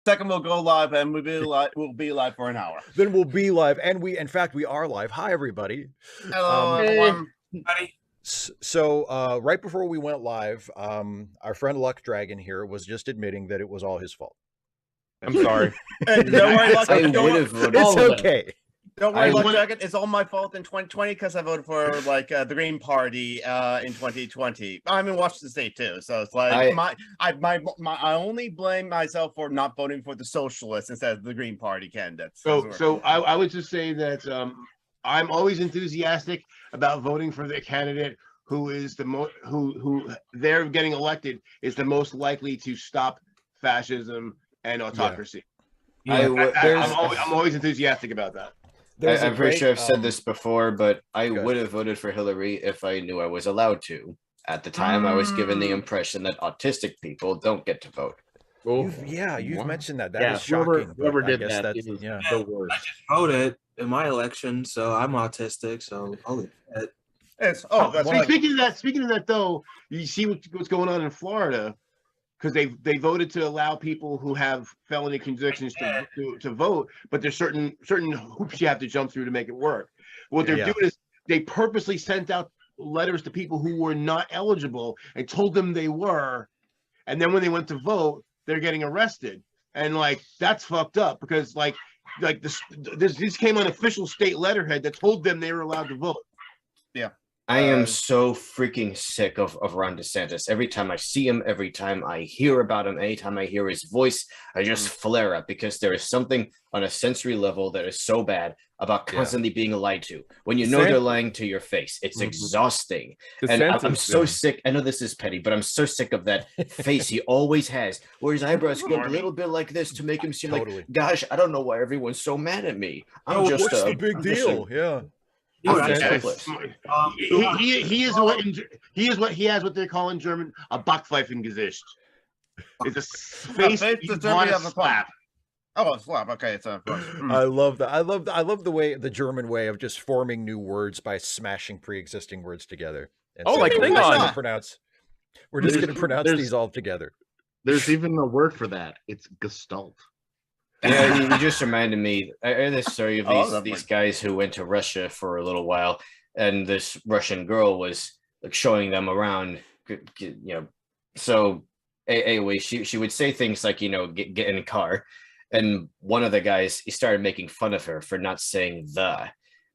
Second, we'll go live, and we'll be live for an hour. Then we'll be live, and in fact, we are live. Hi, everybody. Hello, everyone. So right before we went live, our friend Luck Dragon here was just admitting that it was all his fault. I'm sorry. Don't worry, Luck. I would have voted. It's okay. Don't worry, Luck Dragon. It's all my fault in 2020 because I voted for the Green Party in 2020. I'm in Washington State too, so it's like I only blame myself for not voting for the Socialists instead of the Green Party candidates. So I would just say that I'm always enthusiastic about voting for the candidate who is the most who they're getting elected is the most likely to stop fascism and autocracy. Yeah. I'm always enthusiastic about that. I'm pretty sure I've said this before, but I would have voted for Hillary if I knew I was allowed to. At the time, I was given the impression that autistic people don't get to vote. You've mentioned that. That is shocking. Whoever did that is the worst. I just voted in my election, so I'm autistic, so I'll leave that. Speaking of that, though, you see what's going on in Florida. Because they voted to allow people who have felony convictions to vote, but there's certain hoops you have to jump through to make it work. What they're doing is they purposely sent out letters to people who were not eligible and told them they were, and then when they went to vote, they're getting arrested. And that's fucked up because this came on official state letterhead that told them they were allowed to vote. Yeah. I am so freaking sick of Ron DeSantis. Every time I see him, every time I hear about him, anytime I hear his voice, I just flare up because there is something on a sensory level that is so bad about constantly being lied to. When you know they're lying to your face, it's exhausting. And I'm so sick. I know this is petty, but I'm so sick of that face he always has, where his eyebrows go a little bit like this to make him seem like, gosh, I don't know why everyone's so mad at me. What's the big deal? He is what he has what they call in German a Backpfeifengesicht. It's a face you want to slap. Oh, a slap. Okay, it's a. I love that. I love the German way of just forming new words by smashing pre-existing words together. And like Klingon. We're just going to pronounce these all together. There's even a word for that. It's Gestalt. Yeah, you just reminded me. I heard this story of these guys who went to Russia for a little while, and this Russian girl was showing them around. So anyway, she would say things like, get in a car, and one of the guys, he started making fun of her for not saying the,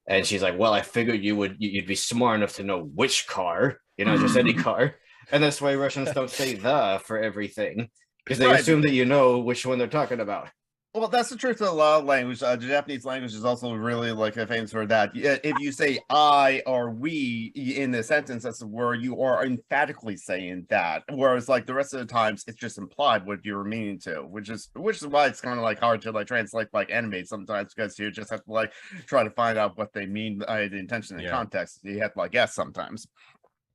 and she's like, well, I figured you'd be smart enough to know which car, just any car, and that's why Russians don't say the for everything because they assume that you know which one they're talking about. Well, that's the truth of a lot of language. The Japanese language is also really famous for that. If you say I or we in the sentence, that's where you are emphatically saying that. Whereas the rest of the times, it's just implied what you're meaning to, which is why it's kind of hard to translate anime sometimes because you just have to try to find out what they mean, the intention and context. You have to guess sometimes.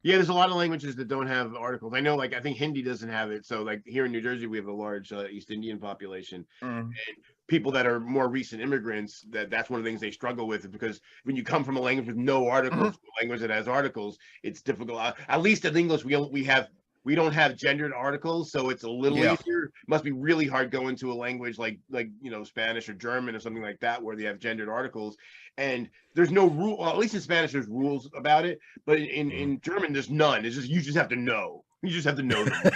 Yeah, there's a lot of languages that don't have articles. I know, I think Hindi doesn't have it. So, here in New Jersey, we have a large East Indian population. And people that are more recent immigrants, that's one of the things they struggle with because when you come from a language with no articles, to a language that has articles, it's difficult. At least in English, we don't have gendered articles, so it's a little easier. It must be really hard going to a language like Spanish or German or something like that where they have gendered articles. And there's no rule. Well, at least in Spanish, there's rules about it. But in German, there's none. It's just you just have to know. You just have to know them.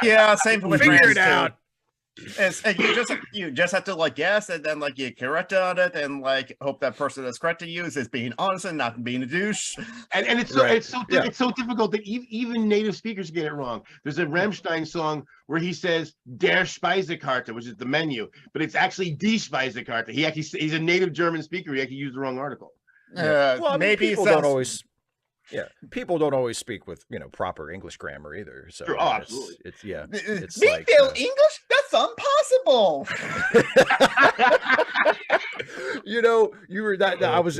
Yeah, same with Figure it out. And you just have to guess and then you correct on it and hope that person that's correcting you is being honest and not being a douche. And it's so difficult that even native speakers get it wrong. There's a Rammstein song where he says der Speisekarte, which is the menu, but it's actually die Speisekarte. He's a native German speaker. He actually used the wrong article. Maybe people don't always. Yeah, people don't always speak with proper English grammar either. So sure, absolutely, it's English. That's impossible. You were that. I was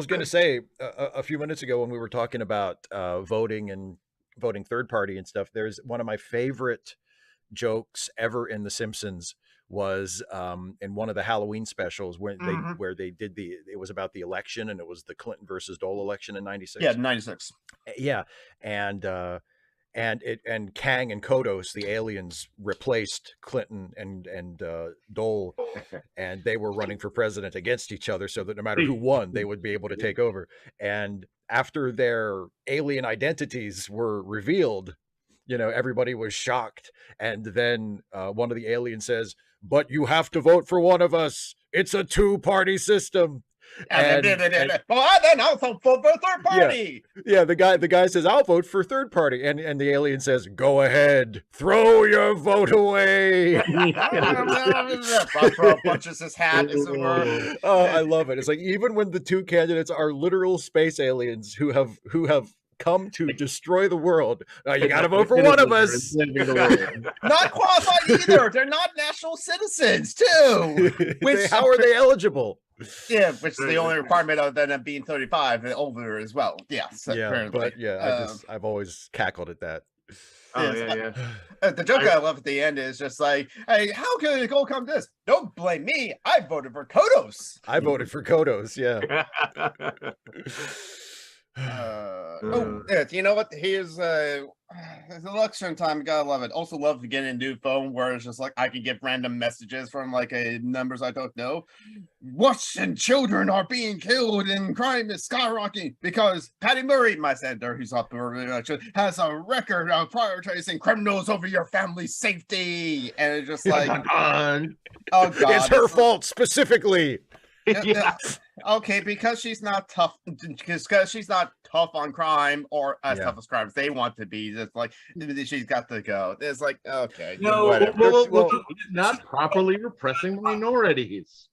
going to say a few minutes ago when we were talking about voting and voting third party and stuff. There's one of my favorite jokes ever in The Simpsons was in one of the Halloween specials where they did it was about the election and it was the Clinton versus Dole election in 96. Yeah, 96. Yeah. And and Kang and Kodos, the aliens, replaced Clinton and Dole, and they were running for president against each other, so that no matter who won, they would be able to take over. And after their alien identities were revealed, you know, everybody was shocked. And then one of the aliens says, "But you have to vote for one of us. It's a two-party system." And then I'll vote for third party. Yeah, the guy says, "I'll vote for third party," and the alien says, "Go ahead, throw your vote away." Punches his hat, as it were. Oh, I love it. It's like, even when the two candidates are literal space aliens who have come to destroy the world, you gotta vote for one of us. Not qualified either. They're not national citizens too. How are they eligible? Yeah, which is the only requirement other than them being 35 and older as well. Yes, yeah, apparently. But yeah, I've always cackled at that. Oh yeah. The joke I love at the end is just like, "Hey, how could it go come this? Don't blame me. I voted for Kodos. I voted for Kodos." Yeah. You know what? Here's it's election time. Gotta love it. Also love to get a new phone where it's just like I can get random messages from like numbers I don't know. Russian children are being killed and crime is skyrocketing because Patty Murray, my senator, who's up for election, has a record of prioritizing criminals over your family's safety. And it's just like, oh god, it's her fault specifically. Yeah. Okay, because she's not tough. Because she's not tough on crime or as tough as crimes they want to be. It's like she's got to go. It's like, okay, no, well, not properly repressing minorities.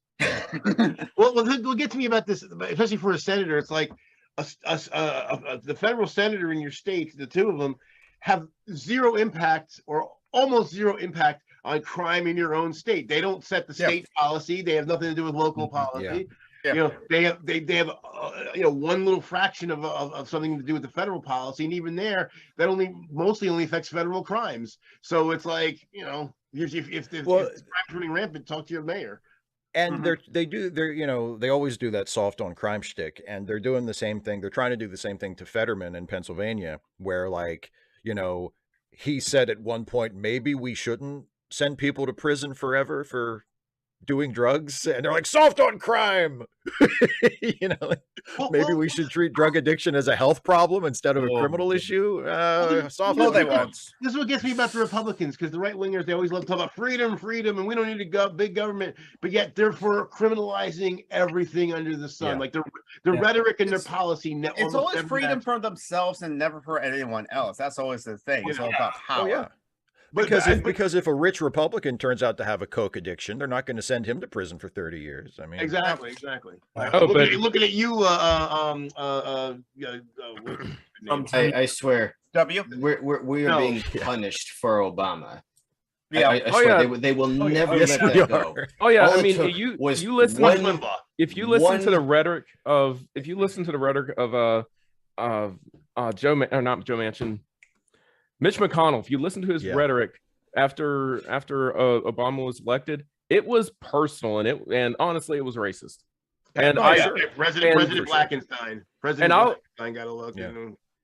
well, we'll get to me about this, especially for a senator. It's like the federal senator in your state, the two of them, have zero impact or almost zero impact on crime in your own state. They don't set the state policy. They have nothing to do with local policy. You know, they have you know, one little fraction of something to do with the federal policy, and even there, that mostly only affects federal crimes. So it's like, you know, if crime's running rampant, talk to your mayor. And they always do that soft on crime shtick, and they're doing the same thing. They're trying to do the same thing to Fetterman in Pennsylvania, where, like, you know, he said at one point, maybe we shouldn't send people to prison forever for doing drugs, and they're like, soft on crime. You know, like, maybe we should treat drug addiction as a health problem instead of a criminal issue. Soft on they won't. This is what gets me about the Republicans, because the right wingers, they always love to talk about freedom, and we don't need a big government, but yet they're for criminalizing everything under the sun. Like their rhetoric and their policy. It's always freedom for themselves and never for anyone else. That's always the thing. It's all about power. Oh, yeah. Because if a rich Republican turns out to have a coke addiction, they're not going to send him to prison for 30 years. I mean, exactly. Looking at you, I swear, we are being punished for Obama. Yeah, I swear, they will never let that go. Oh yeah, I mean, you listen if you listen to the rhetoric of Joe Manchin. Mitch McConnell, if you listen to his rhetoric after Obama was elected, it was personal, and honestly, it was racist. And President Blackenstein got a look. Yeah.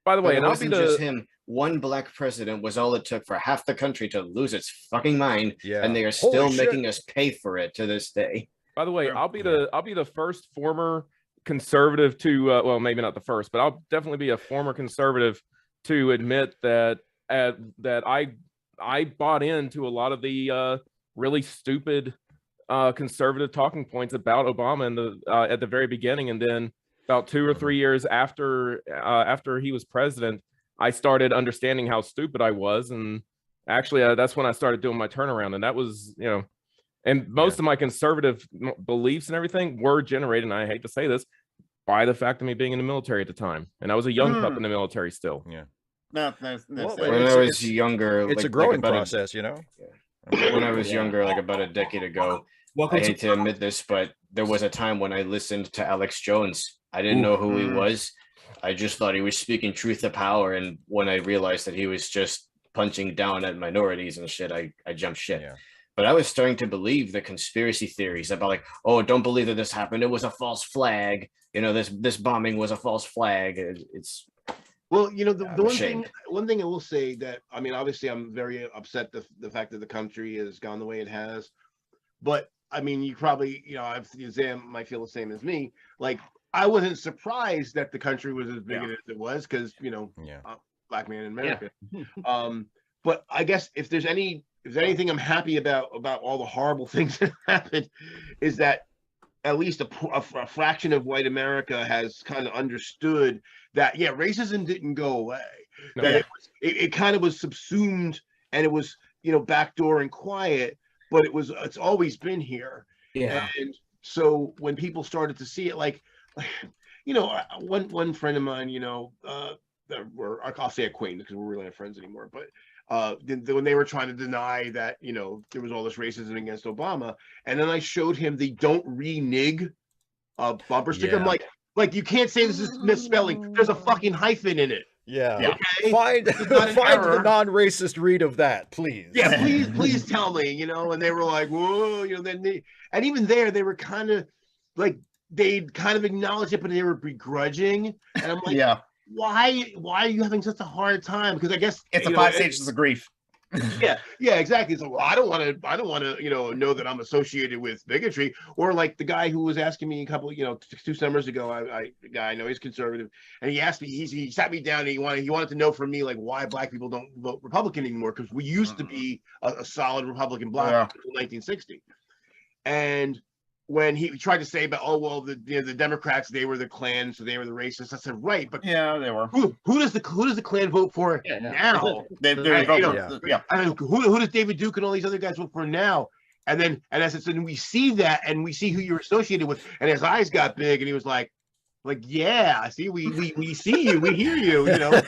By the way, it wasn't just him. One black president was all it took for half the country to lose its fucking mind, and they are still making us pay for it to this day. By the way, I'll be the first former conservative to well, maybe not the first, but I'll definitely be a former conservative to admit that I bought into a lot of the really stupid conservative talking points about Obama at the very beginning, and then about 2 or 3 years after he was president, I started understanding how stupid I was, and actually that's when I started doing my turnaround, and that was, you know, and most of my conservative beliefs and everything were generated, and I hate to say this, by the fact of me being in the military at the time, and I was a young pup in the military still. Yeah. No, when I was younger, it's a growing process, you know. When I was younger, like about a decade ago, I hate to admit this, but there was a time when I listened to Alex Jones. I didn't know who he was. I just thought he was speaking truth to power, and when I realized that he was just punching down at minorities and shit, I jumped ship. Yeah. But I was starting to believe the conspiracy theories about, like, oh, don't believe that this happened. It was a false flag. You know, this bombing was a false flag. Well, you know, the one thing I will say that, I mean, obviously I'm very upset the fact that the country has gone the way it has, but I mean, you probably, you know, Zam might feel the same as me. Like, I wasn't surprised that the country was as big as it was, because, you know, black man in America. But I guess if there's anything I'm happy about all the horrible things that happened, is that at least a fraction of white America has kind of understood that, racism didn't go away. No, that it kind of was subsumed, and it was, you know, backdoor and quiet, but it's always been here. Yeah. And so when people started to see it, like you know, one friend of mine, you know, I'll say acquaintance, because we're really not friends anymore, but when they were trying to deny that, you know, there was all this racism against Obama, and then I showed him the "don't renege" bumper sticker. I'm like, you can't say this is misspelling. There's a fucking hyphen in it. Yeah. Okay? Find the non-racist read of that, please. Yeah, please tell me, you know. And they were like, whoa, you know, and even there, they were kind of like, they'd kind of acknowledge it, but they were begrudging. And I'm like, why are you having such a hard time? Because I guess it's 5 stages of grief. yeah, exactly. So, well, I don't want to, you know that I'm associated with bigotry. Or like the guy who was asking me a couple, you know, 2 summers ago, the guy I know, he's conservative, and he asked me, he sat me down, and he wanted to know from me, like, why black people don't vote Republican anymore, because we used to be a solid Republican bloc until 1960. And when he tried to say about, oh, well, the Democrats, they were the Klan, so they were the racists. I said, right, but they were. Who does the Klan vote for now? I mean, who does David Duke and all these other guys vote for now? And I said, so then we see that, and we see who you're associated with. And his eyes got big, and he was like, yeah, see, we see you, we hear you, you know,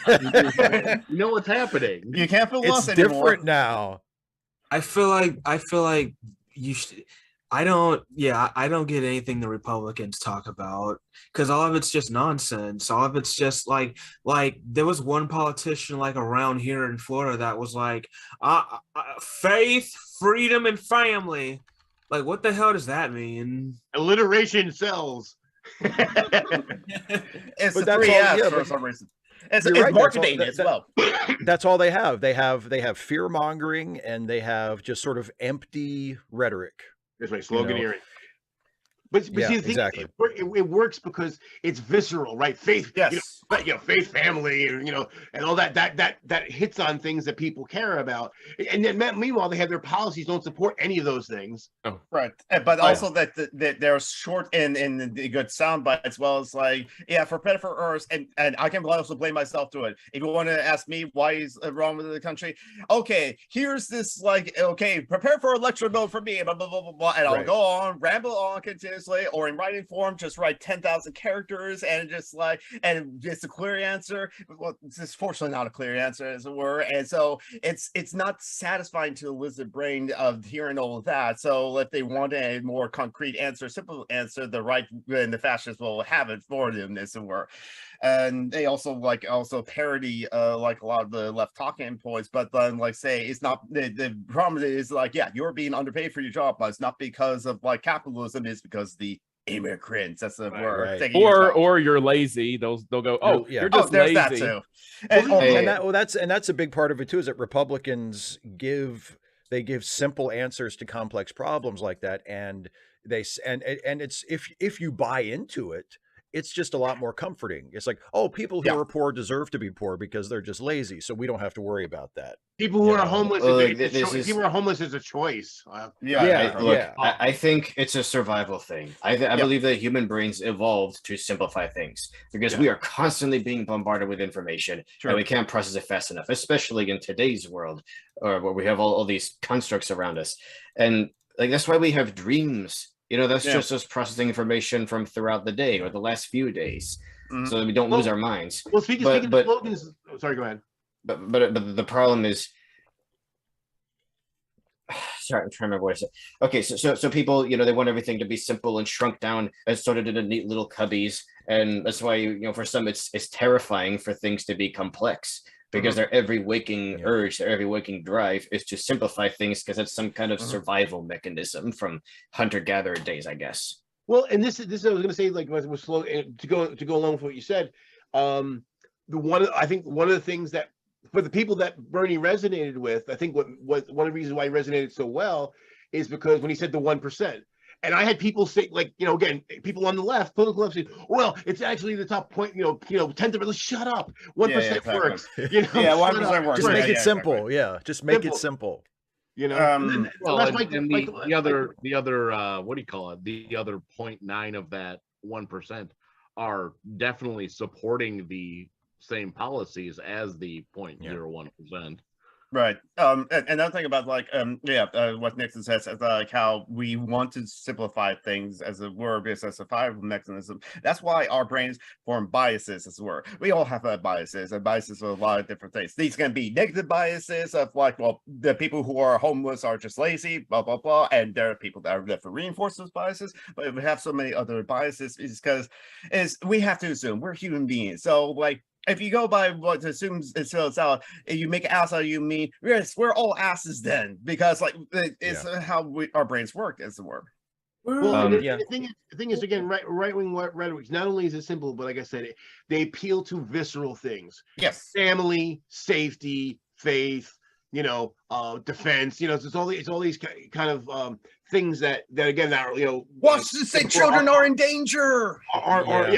you know what's happening. You can't feel lost anymore. It's different now. I feel like you should. I don't get anything the Republicans talk about, because all of it's just nonsense. All of it's just like there was one politician like around here in Florida that was like, faith, freedom, and family. Like, what the hell does that mean? Alliteration sells. It's the 3 F's for some reason. It's marketing as well. That's all they have. They have fear mongering, and they have just sort of empty rhetoric. That's right, sloganeering. But see, the thing, exactly. It works because it's visceral, right? Faith, faith, family, and all that hits on things that people care about. And then meanwhile, they have their policies don't support any of those things. Oh, right. But also that they're short in the good sound bites, as well as for better for worse, and I can also blame myself to it. If you want to ask me why is wrong with the country, okay, here's this prepare for electoral vote for me, blah blah blah blah blah, and I'll go on, ramble on continuously, or in writing form, just write 10,000 characters and just a clear answer. Well, it's fortunately not a clear answer, as it were, and so it's not satisfying to the lizard brain of hearing all of that. So if they want a more concrete answer, simple answer, the right and the fascists will have it for them, as it were. And they also parody a lot of the left talking points, but then say it's not the problem is you're being underpaid for your job, but it's not because of capitalism, it's because the immigrants, that's the word. Right. Or you're lazy. They'll go, you're just lazy. That too. And that's a big part of it too, is that Republicans give simple answers to complex problems like that, and it's if you buy into it, it's just a lot more comforting. It's like, people who are poor deserve to be poor because they're just lazy, so we don't have to worry about that. People who are homeless, people are homeless is a choice. I think it's a survival thing. I believe that human brains evolved to simplify things because we are constantly being bombarded with information and we can't process it fast enough, especially in today's world, where we have all these constructs around us. And that's why we have dreams. That's just us processing information from throughout the day or the last few days, so that we don't lose our minds. Well, speaking of slogans, sorry, go ahead. But the problem is, sorry, I'm trying to remember what I said. Okay, so people, they want everything to be simple and shrunk down and sort of into neat little cubbies, and that's why for some it's terrifying for things to be complex. Because their every waking urge, their every waking drive is to simplify things because it's some kind of survival mechanism from hunter-gatherer days, I guess. Well, and this I was going to say, was slow to go along with what you said. I think one of the things that for the people that Bernie resonated with, I think what one of the reasons why he resonated so well is because when he said the 1%. And I had people say, like, again, people on the left, political left, say, well, it's actually the top point, 10th of it. Shut up. 1% exactly. works. Yeah, 1% works. Just make it simple. Exactly. Yeah, just make it simple. Well, the other what do you call it? The other 0.9 of that 1% are definitely supporting the same policies as the 0.01%. Right. And another thing about what Nixon says is like how we want to simplify things as it were, because as a survival mechanism. That's why our brains form biases as it were. We all have biases, and biases are a lot of different things. These can be negative biases of like, well, the people who are homeless are just lazy, blah blah blah, and there are people that are there for reinforce those biases. But if we have so many other biases, it's because we have to assume we're human beings. So like, if you go by what assumes it fills out, and you make an ass out of you, mean yes, we're all asses then, because like it's how our brains work, as it were. Well, the thing is, again, right-wing rhetoric. Not only is it simple, but like I said, they appeal to visceral things. Yes, family, safety, faith, defense. It's all these kind of things that again are watch to say children are in danger.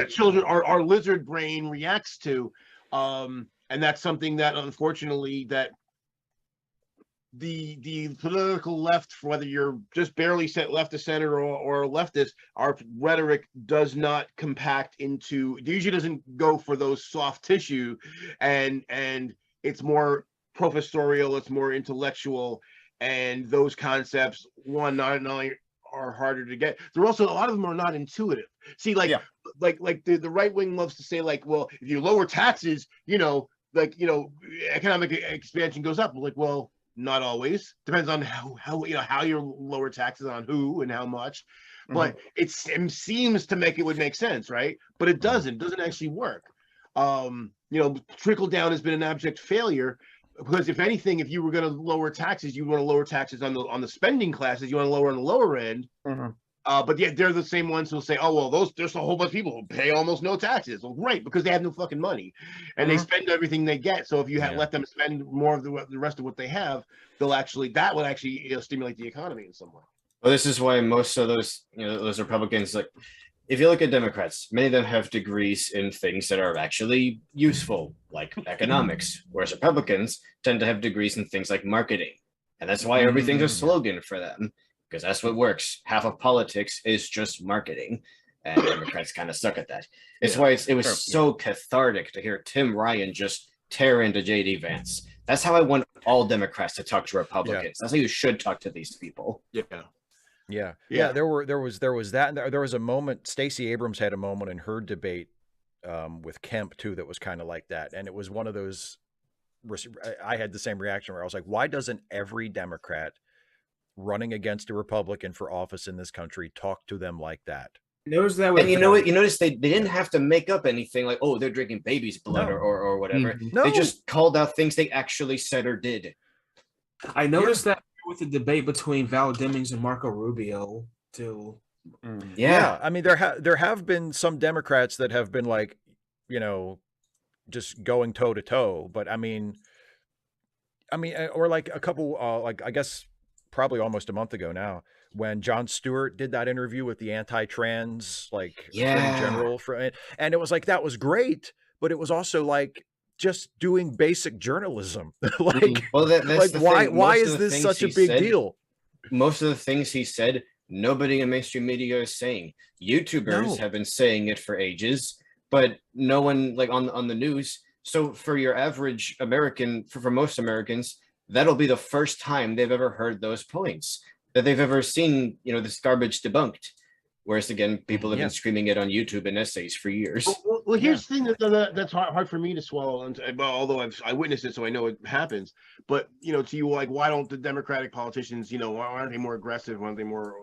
Children our lizard brain reacts to, and that's something that unfortunately that the political left, whether you're just barely left of center or leftist, our rhetoric does not compact into. It usually doesn't go for those soft tissue, and it's more professorial, it's more intellectual, and those concepts not only are harder to get, they're also, a lot of them are not intuitive. See, like the right wing loves to say, like, well, if you lower taxes, economic expansion goes up. Like, well, not always. Depends on how you lower taxes on who and how much. But it seems to would make sense, right? But it doesn't actually work. Trickle down has been an abject failure. Because if anything, if you were going to lower taxes, you want to lower taxes on the spending classes. You want to lower on the lower end. But yet they're the same ones who'll say, "Oh well, there's a whole bunch of people who pay almost no taxes." Well, right, because they have no fucking money, and they spend everything they get. So if you let them spend more of the rest of what they have, that would actually stimulate the economy in some way. Well, this is why most of those those Republicans, like, if you look at Democrats, many of them have degrees in things that are actually useful, like economics, whereas Republicans tend to have degrees in things like marketing. And that's why everything's a slogan for them, because that's what works. Half of politics is just marketing, and Democrats kind of suck at that. It's why it was so cathartic to hear Tim Ryan just tear into J.D. Vance. That's how I want all Democrats to talk to Republicans. That's how you should talk to these people. Yeah. There was that, and there was a moment. Stacey Abrams had a moment in her debate with Kemp too that was kind of like that, and it was one of those. I had the same reaction where I was like, "Why doesn't every Democrat running against a Republican for office in this country talk to them like that?" Notice that, and you know what? You notice they didn't have to make up anything like, "Oh, they're drinking baby's blood" or whatever. No. They just called out things they actually said or did. I noticed that with the debate between Val Demings and Marco Rubio too. Yeah, I mean, there have been some Democrats that have been like, just going toe to toe. But I mean, or like a couple, like I guess probably almost a month ago now, when Jon Stewart did that interview with the anti-trans Attorney General and it was like, that was great, but it was also like just doing basic journalism. Like, well, that's why is this such a big deal? Most of the things he said, nobody in mainstream media is saying. YouTubers have been saying it for ages, but no one like on the news. So for your average American, for most Americans, that'll be the first time they've ever heard those points, that they've ever seen, this garbage debunked. Whereas again, people have been screaming it on YouTube and essays for years. Well, here's the thing that's hard for me to swallow. And although I witnessed it, so I know it happens. But to you, like, why don't the Democratic politicians, why aren't they more aggressive? Why aren't they more,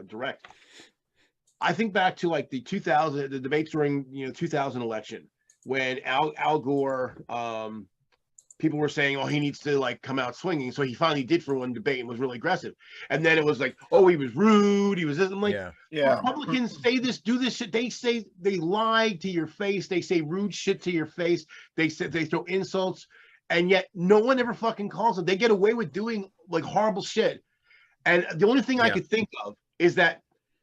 direct? I think back to like the debates during 2000 election when Al Gore people were saying, oh, he needs to like come out swinging. So he finally did for one debate and was really aggressive. And then it was like, oh, he was rude. He was this. I'm like, yeah. Republicans say this, do this shit. They say, they lie to your face. They say rude shit to your face. They throw insults. And yet no one ever fucking calls them. They get away with doing like horrible shit. And the only thing I could think of is that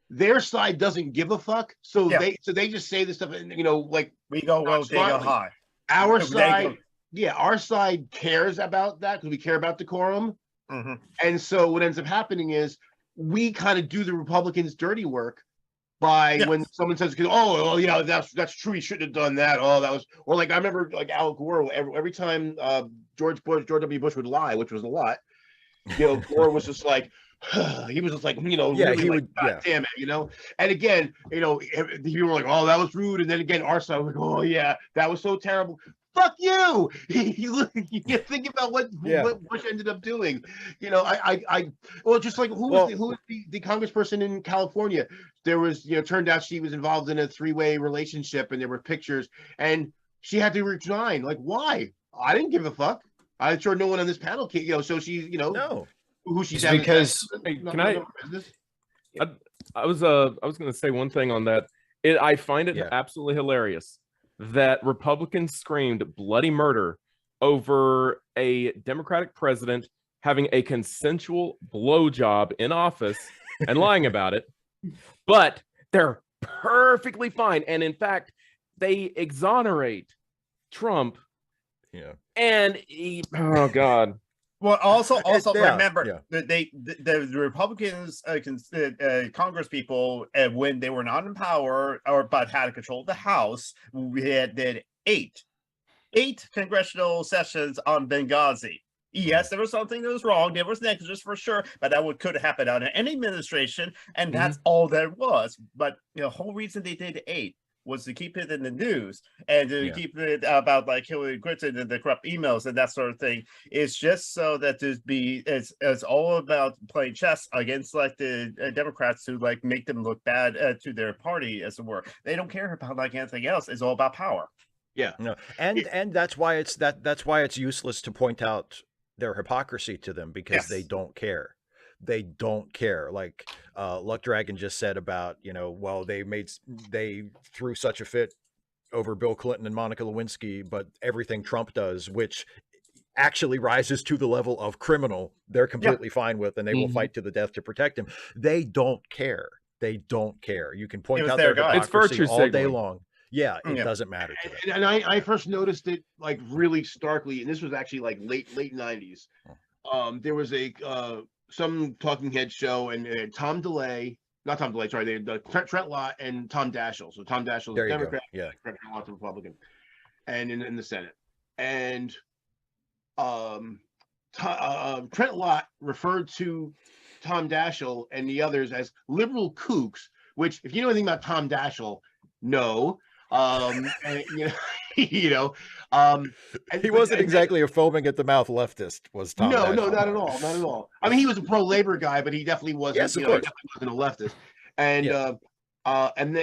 their side doesn't give a fuck. So they just say this stuff and, you know, like we go low, they go high. Our side, our side cares about that because we care about decorum. Mm-hmm. And so what ends up happening is we kind of do the Republicans' dirty work by when someone says, oh, yeah, that's true. He shouldn't have done that. Oh, that was, or like I remember like Al Gore, every time George W. Bush would lie, which was a lot, you know, Gore was just like, he was just like, you know, really he like, would, God damn it, you know. And again, you know, people were like, oh, that was rude. And then again, our side was like, oh yeah, that was so terrible. Fuck you. You think about what Bush ended up doing. You know, well, just like who was the congressperson in California? There was, you know, turned out she was involved in a 3-way relationship, and there were pictures, and she had to resign. Like, why? I didn't give a fuck. I'm sure no one on this panel can, you know. So she's, you know, who she's having. Because I was going to say one thing on that. I find it absolutely hilarious that Republicans screamed bloody murder over a Democratic president having a consensual blowjob in office and lying about it, but they're perfectly fine. And in fact, they exonerate Trump. Yeah. And oh God. Well, also remember the Republicans, Congress people, when they were not in power but had control of the House, we did eight congressional sessions on Benghazi. Yes, there was something that was wrong. There was negligence for sure, but that could happen under any administration, and that's all there was. But the whole reason they did 8 was to keep it in the news and to keep it about like Hillary Clinton and the corrupt emails and that sort of thing. It's just so that it's all about playing chess against like the Democrats to like make them look bad to their party, as it were. They don't care about like anything else. It's all about power. Yeah. No. And that's why it's useless to point out their hypocrisy to them, because they don't care. They don't care. Like Luck Dragon just said about, you know, well, they threw such a fit over Bill Clinton and Monica Lewinsky, but everything Trump does, which actually rises to the level of criminal, they're completely fine with, and they will fight to the death to protect him. They don't care. They don't care. You can point out their hypocrisy all day long. Yeah, it doesn't matter to them. And I first noticed it like really starkly, and this was actually like late 90s. There was some talking head show, and Trent Lott and Tom Daschle. So Tom Daschle is a Democrat, Trent Lott's a Republican, and in the Senate. And Trent Lott referred to Tom Daschle and the others as liberal kooks, which, if you know anything about Tom Daschle, no. And, he wasn't exactly a foaming at the mouth leftist, was Tom? No, not at all. I mean, he was a pro-labor guy, but he definitely wasn't. Yes, of course. He definitely wasn't a leftist. And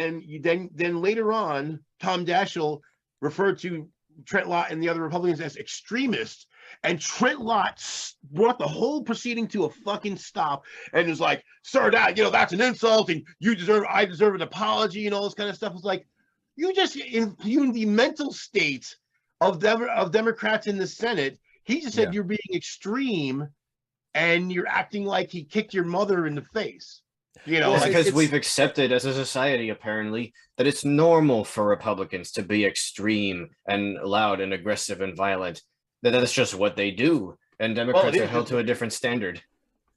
then later on, Tom Daschle referred to Trent Lott and the other Republicans as extremists, and Trent Lott brought the whole proceeding to a fucking stop and was like, "Sir, that's an insult, and I deserve an apology," and all this kind of stuff. It was like, you just impugn the mental state of Democrats in the Senate. He just said you're being extreme, and you're acting like he kicked your mother in the face. You know, because we've accepted as a society, apparently, that it's normal for Republicans to be extreme and loud and aggressive and violent. That's just what they do, and Democrats are held to a different standard.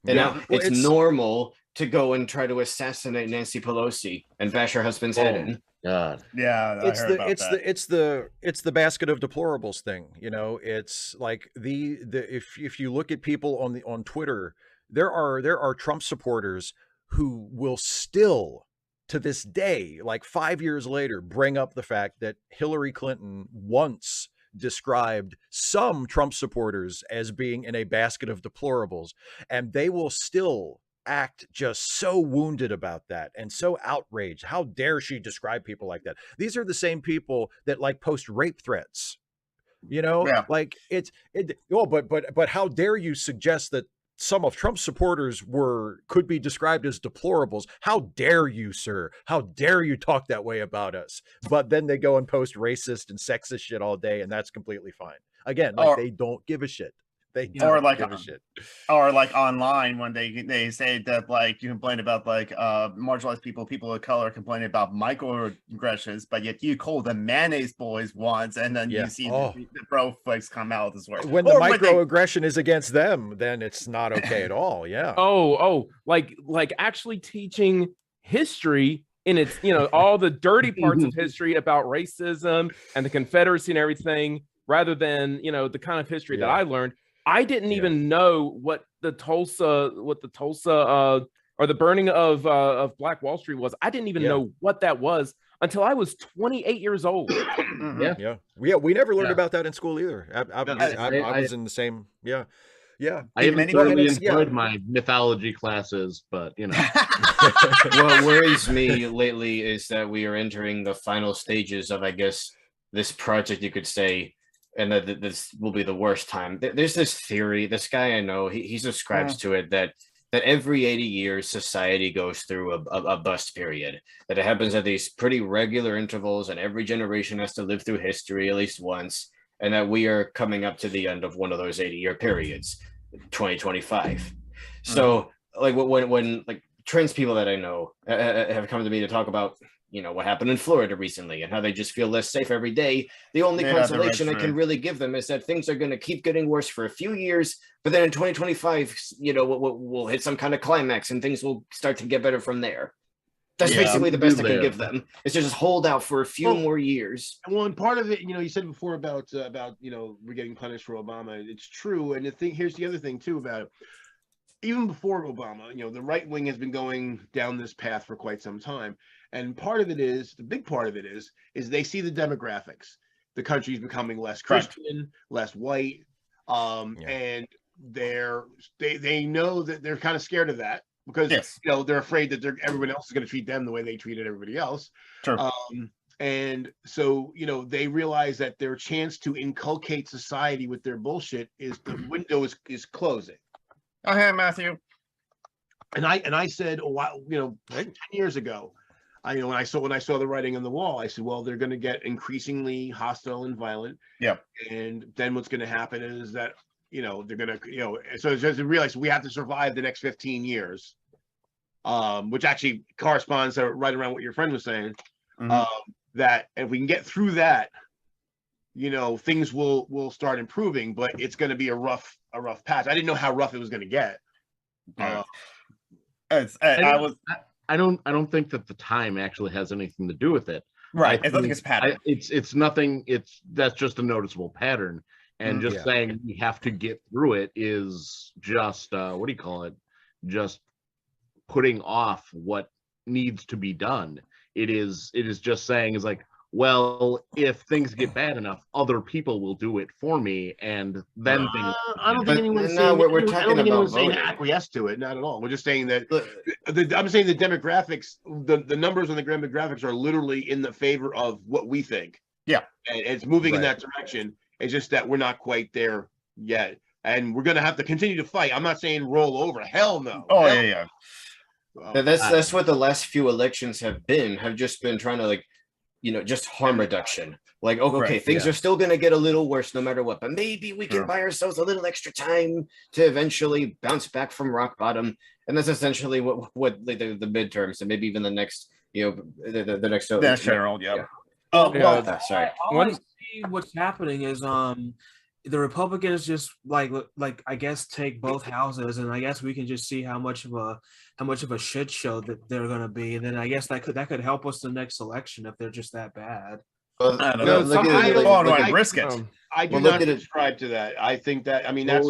And now it's normal to go and try to assassinate Nancy Pelosi and bash her husband's head in. God. Yeah, it's the basket of deplorables thing. You know, it's like if you look at people on Twitter, there are Trump supporters who will still, to this day, like 5 years later, bring up the fact that Hillary Clinton once described some Trump supporters as being in a basket of deplorables, and they will still act just so wounded about that and so outraged. How dare she describe people like that? These are the same people that like post rape threats You know, Yeah. like but how dare you suggest that some of Trump's supporters could be described as deplorables? How dare you, sir? How dare you talk that way about us? But then they go and post racist and sexist shit all day, and that's completely fine. Again, like they don't give a shit. They don't give a shit. Or like online when they say that like you complain about like marginalized people of color complaining about microaggressions, but yet you call them mayonnaise boys once, and then you see the bro flags come out as well. When the microaggression is against them, then it's not okay at all. Yeah. Like actually teaching history in its, you know, all the dirty parts of history about racism and the Confederacy and everything, rather than, you know, the kind of history that I learned. I didn't even know what the Tulsa or the burning of Black Wall Street was. I didn't even know what that was until I was 28 years old. Yeah. We never learned about that in school either. I was in the same. Yeah. I haven't really enjoyed my mythology classes, but you know. What worries me lately is that we are entering the final stages of, I guess, this project, you could say. And that this will be the worst time. There's this theory, this guy I know, he subscribes to it, that every 80 years society goes through a bust period, that it happens at these pretty regular intervals, and every generation has to live through history at least once, and that we are coming up to the end of one of those 80-year periods, 2025. So like when like trans people that I know have come to me to talk about, you know, what happened in Florida recently and how they just feel less safe every day. The only consolation I can really give them is that things are going to keep getting worse for a few years, but then in 2025, you know, we'll hit some kind of climax and things will start to get better from there. That's basically the best I can give them. It's just hold out for a few more years. Well, and part of it, you know, you said before about you know, we're getting punished for Obama. It's true, and here's the other thing too about it. Even before Obama, you know, the right wing has been going down this path for quite some time. And part of it is, the big part of it is they see the demographics. The country's becoming less Christian, less white, and they know that they're kind of scared of that because you know, they're afraid that everyone else is going to treat them the way they treated everybody else. Sure. And so, you know, they realize that their chance to inculcate society with their bullshit is the window is closing. Oh, hey, Matthew. And I said, you know, 10 years ago, when I saw the writing on the wall, I said, well, they're going to get increasingly hostile and violent. Yeah. And then what's going to happen is that, you know, they're going to, you know, so just to realize we have to survive the next 15 years, which actually corresponds to right around what your friend was saying, that if we can get through that, you know, things will start improving, but it's going to be a rough patch. I didn't know how rough it was going to get. I don't think that the time actually has anything to do with it. Right. I think it's pattern. It's nothing. That's just a noticeable pattern. And just saying we have to get through it is just what do you call it? Just putting off what needs to be done. It is just saying is like, well, if things get bad enough, other people will do it for me, and then things. I don't think anyone's saying we're talking about acquiesce to it. Not at all. We're just saying that I'm saying the demographics, the numbers on the demographics are literally in the favor of what we think. Yeah, and it's moving in that direction. It's just that we're not quite there yet, and we're gonna have to continue to fight. I'm not saying roll over. Hell no. Oh Hell yeah. That's what the last few elections have just been trying to, like, you know, just harm reduction. Like, okay, things are still going to get a little worse no matter what, but maybe we can buy ourselves a little extra time to eventually bounce back from rock bottom. And that's essentially what the midterms and maybe even the next, you know, the next general. Sorry. All I see what's happening is the Republicans just like I guess take both houses, and I guess we can just see how much of a shit show that they're going to be, and then I guess that could help us the next election if they're just that bad. I don't risk it. I do not subscribe to that. I think that, I mean, that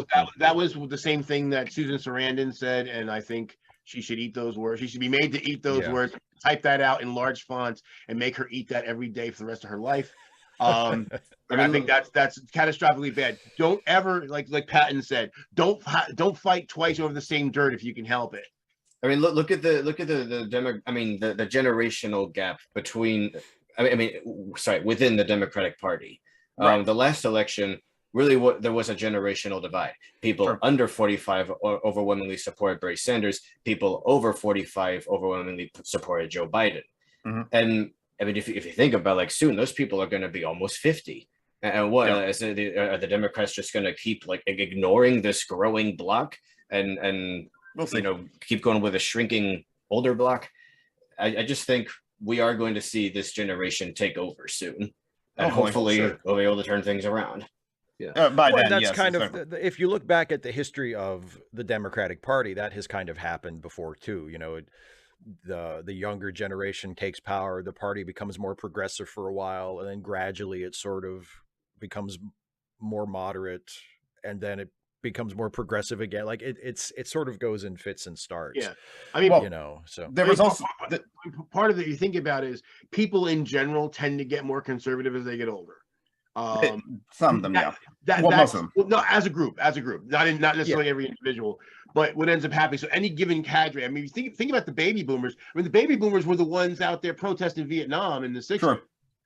was the same thing that Susan Sarandon said, and I think she should eat those words. She should be made to eat those words. Type that out in large fonts and make her eat that every day for the rest of her life. But I think that's catastrophically bad. Don't ever, like Patton said, don't fight twice over the same dirt if you can help it. I mean, look at the generational gap between, within the Democratic Party. Right. The last election, really, there was a generational divide. People under 45 overwhelmingly supported Bernie Sanders. People over 45 overwhelmingly supported Joe Biden. And I mean, if you think about, like, soon those people are going to be almost 50. And what are the Democrats just going to keep, like, ignoring this growing block and we'll see. You know, keep going with a shrinking older block? I just think we are going to see this generation take over soon, and hopefully we'll be able to turn things around. Yeah, that's kind of, if you look back at the history of the Democratic Party, that has kind of happened before too. You know, the younger generation takes power, the party becomes more progressive for a while, and then gradually it sort of becomes more moderate, and then it becomes more progressive again. Like it sort of goes in fits and starts. Yeah, I mean, you know, so there was also part of it you think about is people in general tend to get more conservative as they get older. Some of them, most of them. Well, no, as a group, not necessarily every individual, but what ends up happening. So any given cadre, I mean, think about the baby boomers. I mean, the baby boomers were the ones out there protesting Vietnam in the 60s,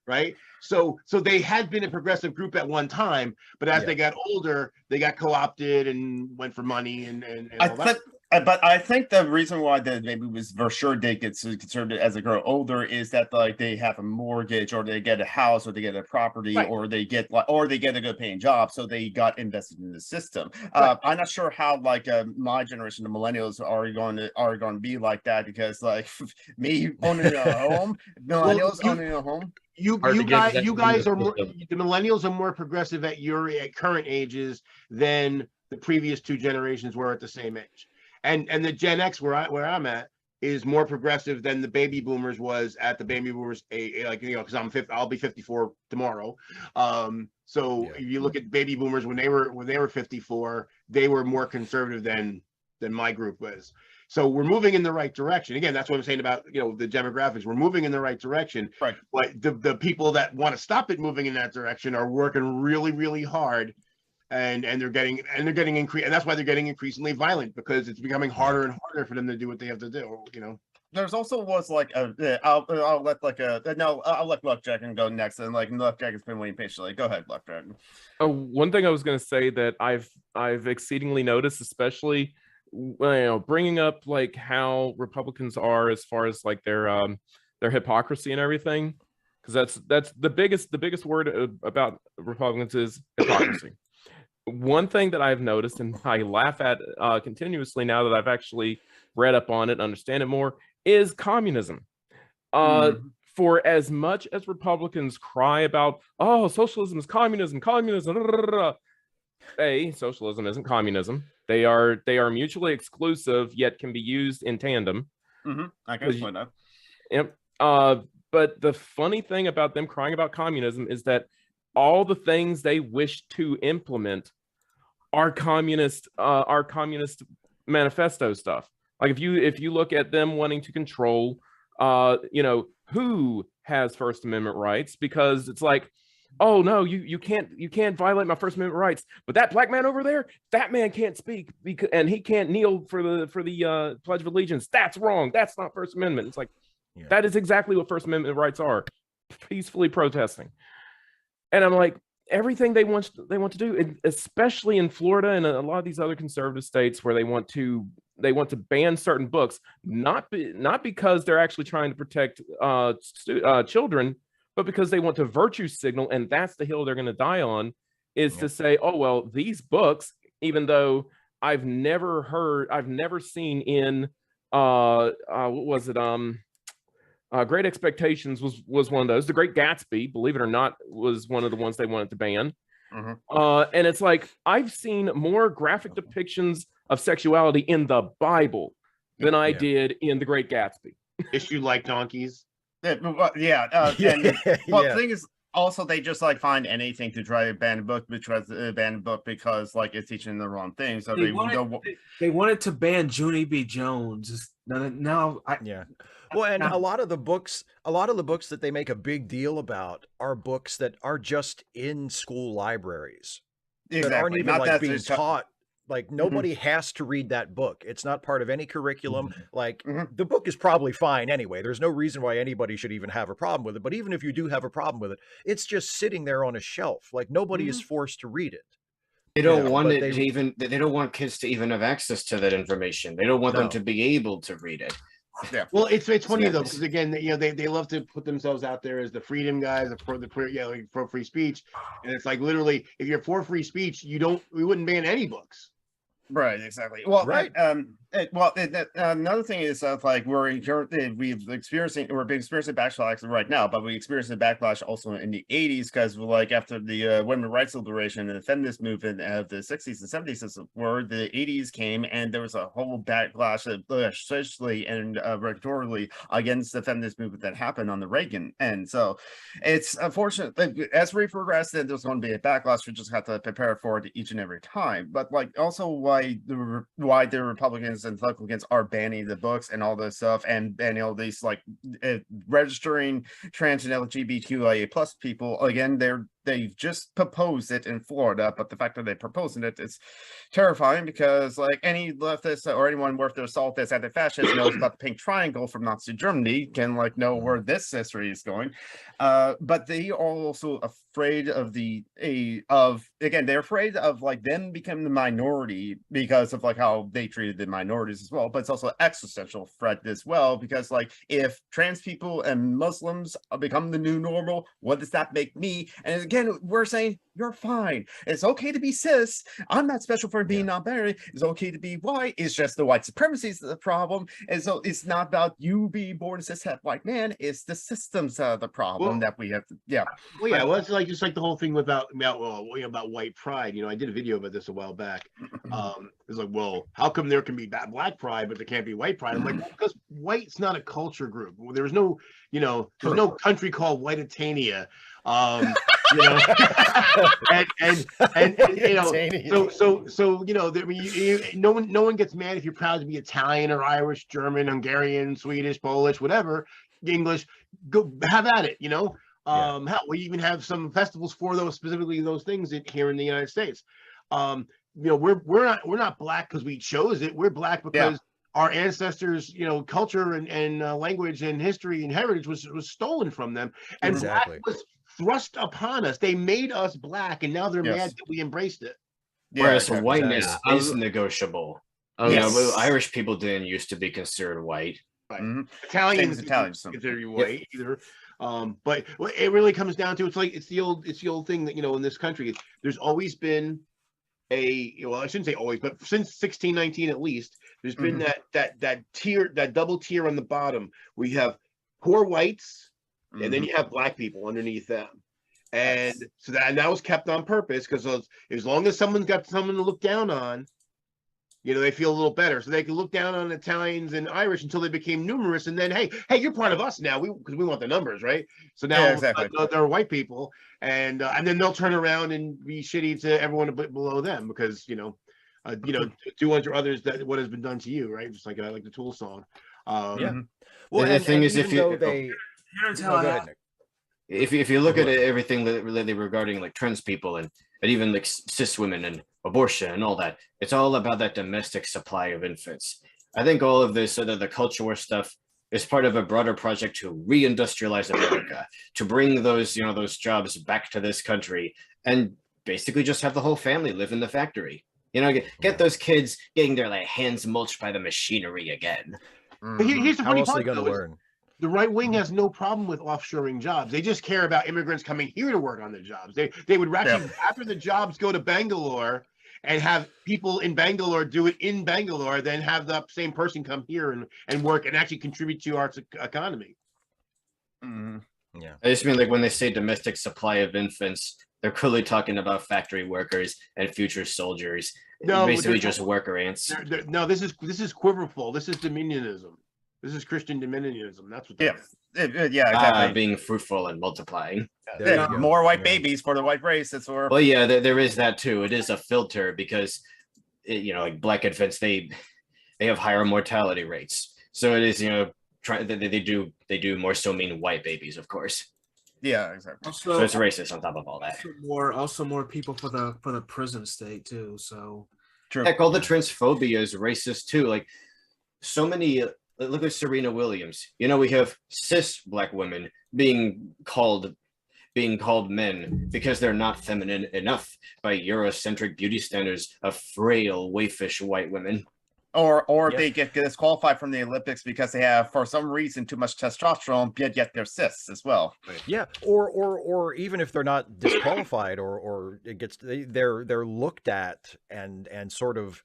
right? So they had been a progressive group at one time, but as they got older, they got co-opted and went for money and all that. But I think the reason why the baby boomers for sure they get conservative as they grow older is that, like, they have a mortgage, or they get a house, or they get a property, or they get a good paying job, so they got invested in the system. I'm not sure how, like, my generation, the millennials, are going to be like that, because, like, me owning a home, millennials owning a home. You guys are more, the millennials are more progressive at current ages than the previous two generations were at the same age. And the Gen X where I'm at is more progressive than the baby boomers was at the baby boomers like, you know, because I'll be 54 tomorrow. If you look at baby boomers when they were 54, they were more conservative than my group was. So we're moving in the right direction. Again, that's what I'm saying about, you know, the demographics. We're moving in the right direction. Right. But the people that want to stop it moving in that direction are working really, really hard. And they're getting increased, and that's why they're getting increasingly violent, because it's becoming harder and harder for them to do what they have to do. You know, there's also was like I'll let Luckjack go next, and like Luckjack has been waiting patiently. Go ahead, Luckjack. One thing I was going to say that I've exceedingly noticed, especially, you know, bringing up like how Republicans are as far as like their hypocrisy and everything, because that's the biggest word about Republicans is hypocrisy. One thing that I've noticed, and I laugh at continuously now that I've actually read up on it and understand it more, is communism. For as much as Republicans cry about, oh, socialism is communism, socialism isn't communism. They are mutually exclusive, yet can be used in tandem. I can explain that. Yep. But the funny thing about them crying about communism is that all the things they wish to implement are communist manifesto stuff. Like if you look at them wanting to control, you know, who has First Amendment rights, because it's like, oh no, you can't violate my First Amendment rights, but that black man over there, that man can't speak and he can't kneel for the Pledge of Allegiance. That's wrong. That's not First Amendment. It's like, that is exactly what First Amendment rights are: peacefully protesting. And I'm like, everything they want to do, especially in Florida and a lot of these other conservative states where they want to ban certain books, not because they're actually trying to protect children, but because they want to virtue signal, and that's the hill they're going to die on, is to say, oh well, these books, even though I've never seen in what was it, Great Expectations was one of those. The Great Gatsby, believe it or not, was one of the ones they wanted to ban. And it's like, I've seen more graphic depictions of sexuality in the Bible than I did in The Great Gatsby. Issue like donkeys. The thing is, also they just like find anything to try to ban a book, because like it's teaching the wrong thing. So they wanted to ban Junie B. Jones. Well, and a lot of the books that they make a big deal about are books that are just in school libraries that aren't even being taught Like nobody has to read that book. It's not part of any curriculum. Like the book is probably fine anyway. There's no reason why anybody should even have a problem with it. But even if you do have a problem with it, it's just sitting there on a shelf. Like nobody is forced to read it. They don't want it to even. They don't want kids to even have access to that information. They don't want them to be able to read it. Yeah. Well, it's funny though, because again, they love to put themselves out there as the freedom guys, like pro free speech, and it's like literally, if you're for free speech, we wouldn't ban any books. Right, exactly. Well, right. Another thing is like we're experiencing backlash right now, but we experienced a backlash also in the 80s because like after the women's rights liberation and the feminist movement of the 60s and 70s, where the 80s came and there was a whole backlash, especially and rhetorically against the feminist movement that happened on the Reagan end. So it's unfortunate that as we progress, then there's going to be a backlash. We just have to prepare for it each and every time. But like also why the Republicans and Republicans are banning the books and all this stuff and banning all these like registering trans and LGBTQIA plus people again. They've just proposed it in Florida, but the fact that they're proposing it is terrifying because like any leftist or anyone worth their salt that's anti-fascist knows about the pink triangle from Nazi Germany can like know where this history is going. But they are also afraid of they're afraid of like them becoming the minority because of like how they treated the minorities as well. But it's also existential threat as well because like if trans people and Muslims become the new normal, what does that make me? And again, we're saying you're fine. It's okay to be cis. I'm not special for being non-binary. It's okay to be white. It's just the white supremacy is the problem. And so it's not about you being born a cis-het white man. It's the systems the problem that we have to, Well, it's like just like the whole thing about white pride. I did a video about this a while back. It's like, well, how come there can be black pride, but there can't be white pride? I'm like, well, because white's not a culture group. There's no, there's no country called Whiteitania. And no one gets mad if you're proud to be Italian or Irish, German, Hungarian, Swedish, Polish, whatever, English. Go have at it. Hell, we even have some festivals for those, specifically those things here in the United States. We're not black because we chose it. We're black because our ancestors, culture and language and history and heritage was stolen from them, and black was thrust upon us. They made us black, and now they're mad that we embraced it. Whereas whiteness is negotiable. Irish people didn't used to be considered white. Right. Italians considered white either. But it really comes down to it's the old thing that in this country there's always been I shouldn't say always, but since 1619 at least, there's been that tier, that double tier on the bottom. We have poor whites, and then you have black people underneath them. And so that was kept on purpose because as long as someone's got someone to look down on, they feel a little better. So they can look down on Italians and Irish until they became numerous, and then hey, you're part of us now. Because we want the numbers, right? So now they're white people, and then they'll turn around and be shitty to everyone below them because do unto others that what has been done to you, right? Just like the Tool song. Well, the thing is, if you if you look at everything related regarding like trans people and even like cis women and abortion and all that, it's all about that domestic supply of infants. I think all of this the culture war stuff is part of a broader project to reindustrialize America, to bring those those jobs back to this country and basically just have the whole family live in the factory. Get those kids getting their like hands mulched by the machinery again. Here's the funny part, though, learn? The right wing has no problem with offshoring jobs. They just care about immigrants coming here to work on the jobs. They would rather after the jobs go to Bangalore and have people in Bangalore do it in Bangalore than have the same person come here and work and actually contribute to our economy. Yeah, I just mean like when they say domestic supply of infants, they're clearly talking about factory workers and future soldiers. No, basically just worker ants. No, this is quiverful. This is dominionism. This is Christian dominionism. That's what that is. Exactly. Being fruitful and multiplying. More white babies for the white race. Well, yeah, there is that too. It is a filter because, like black infants, they have higher mortality rates. So it is, they do more so mean white babies, of course. Yeah, exactly. So it's racist on top of all that. Also more people for the prison state too. So True. Heck, all the transphobia is racist too. Like so many. Look at Serena Williams. You know, we have cis Black women being called men because they're not feminine enough by Eurocentric beauty standards of frail, waifish white women. Or they get disqualified from the Olympics because they have, for some reason, too much testosterone, yet they're cis as well. Yeah, or even if they're not disqualified, or it gets they're looked at and sort of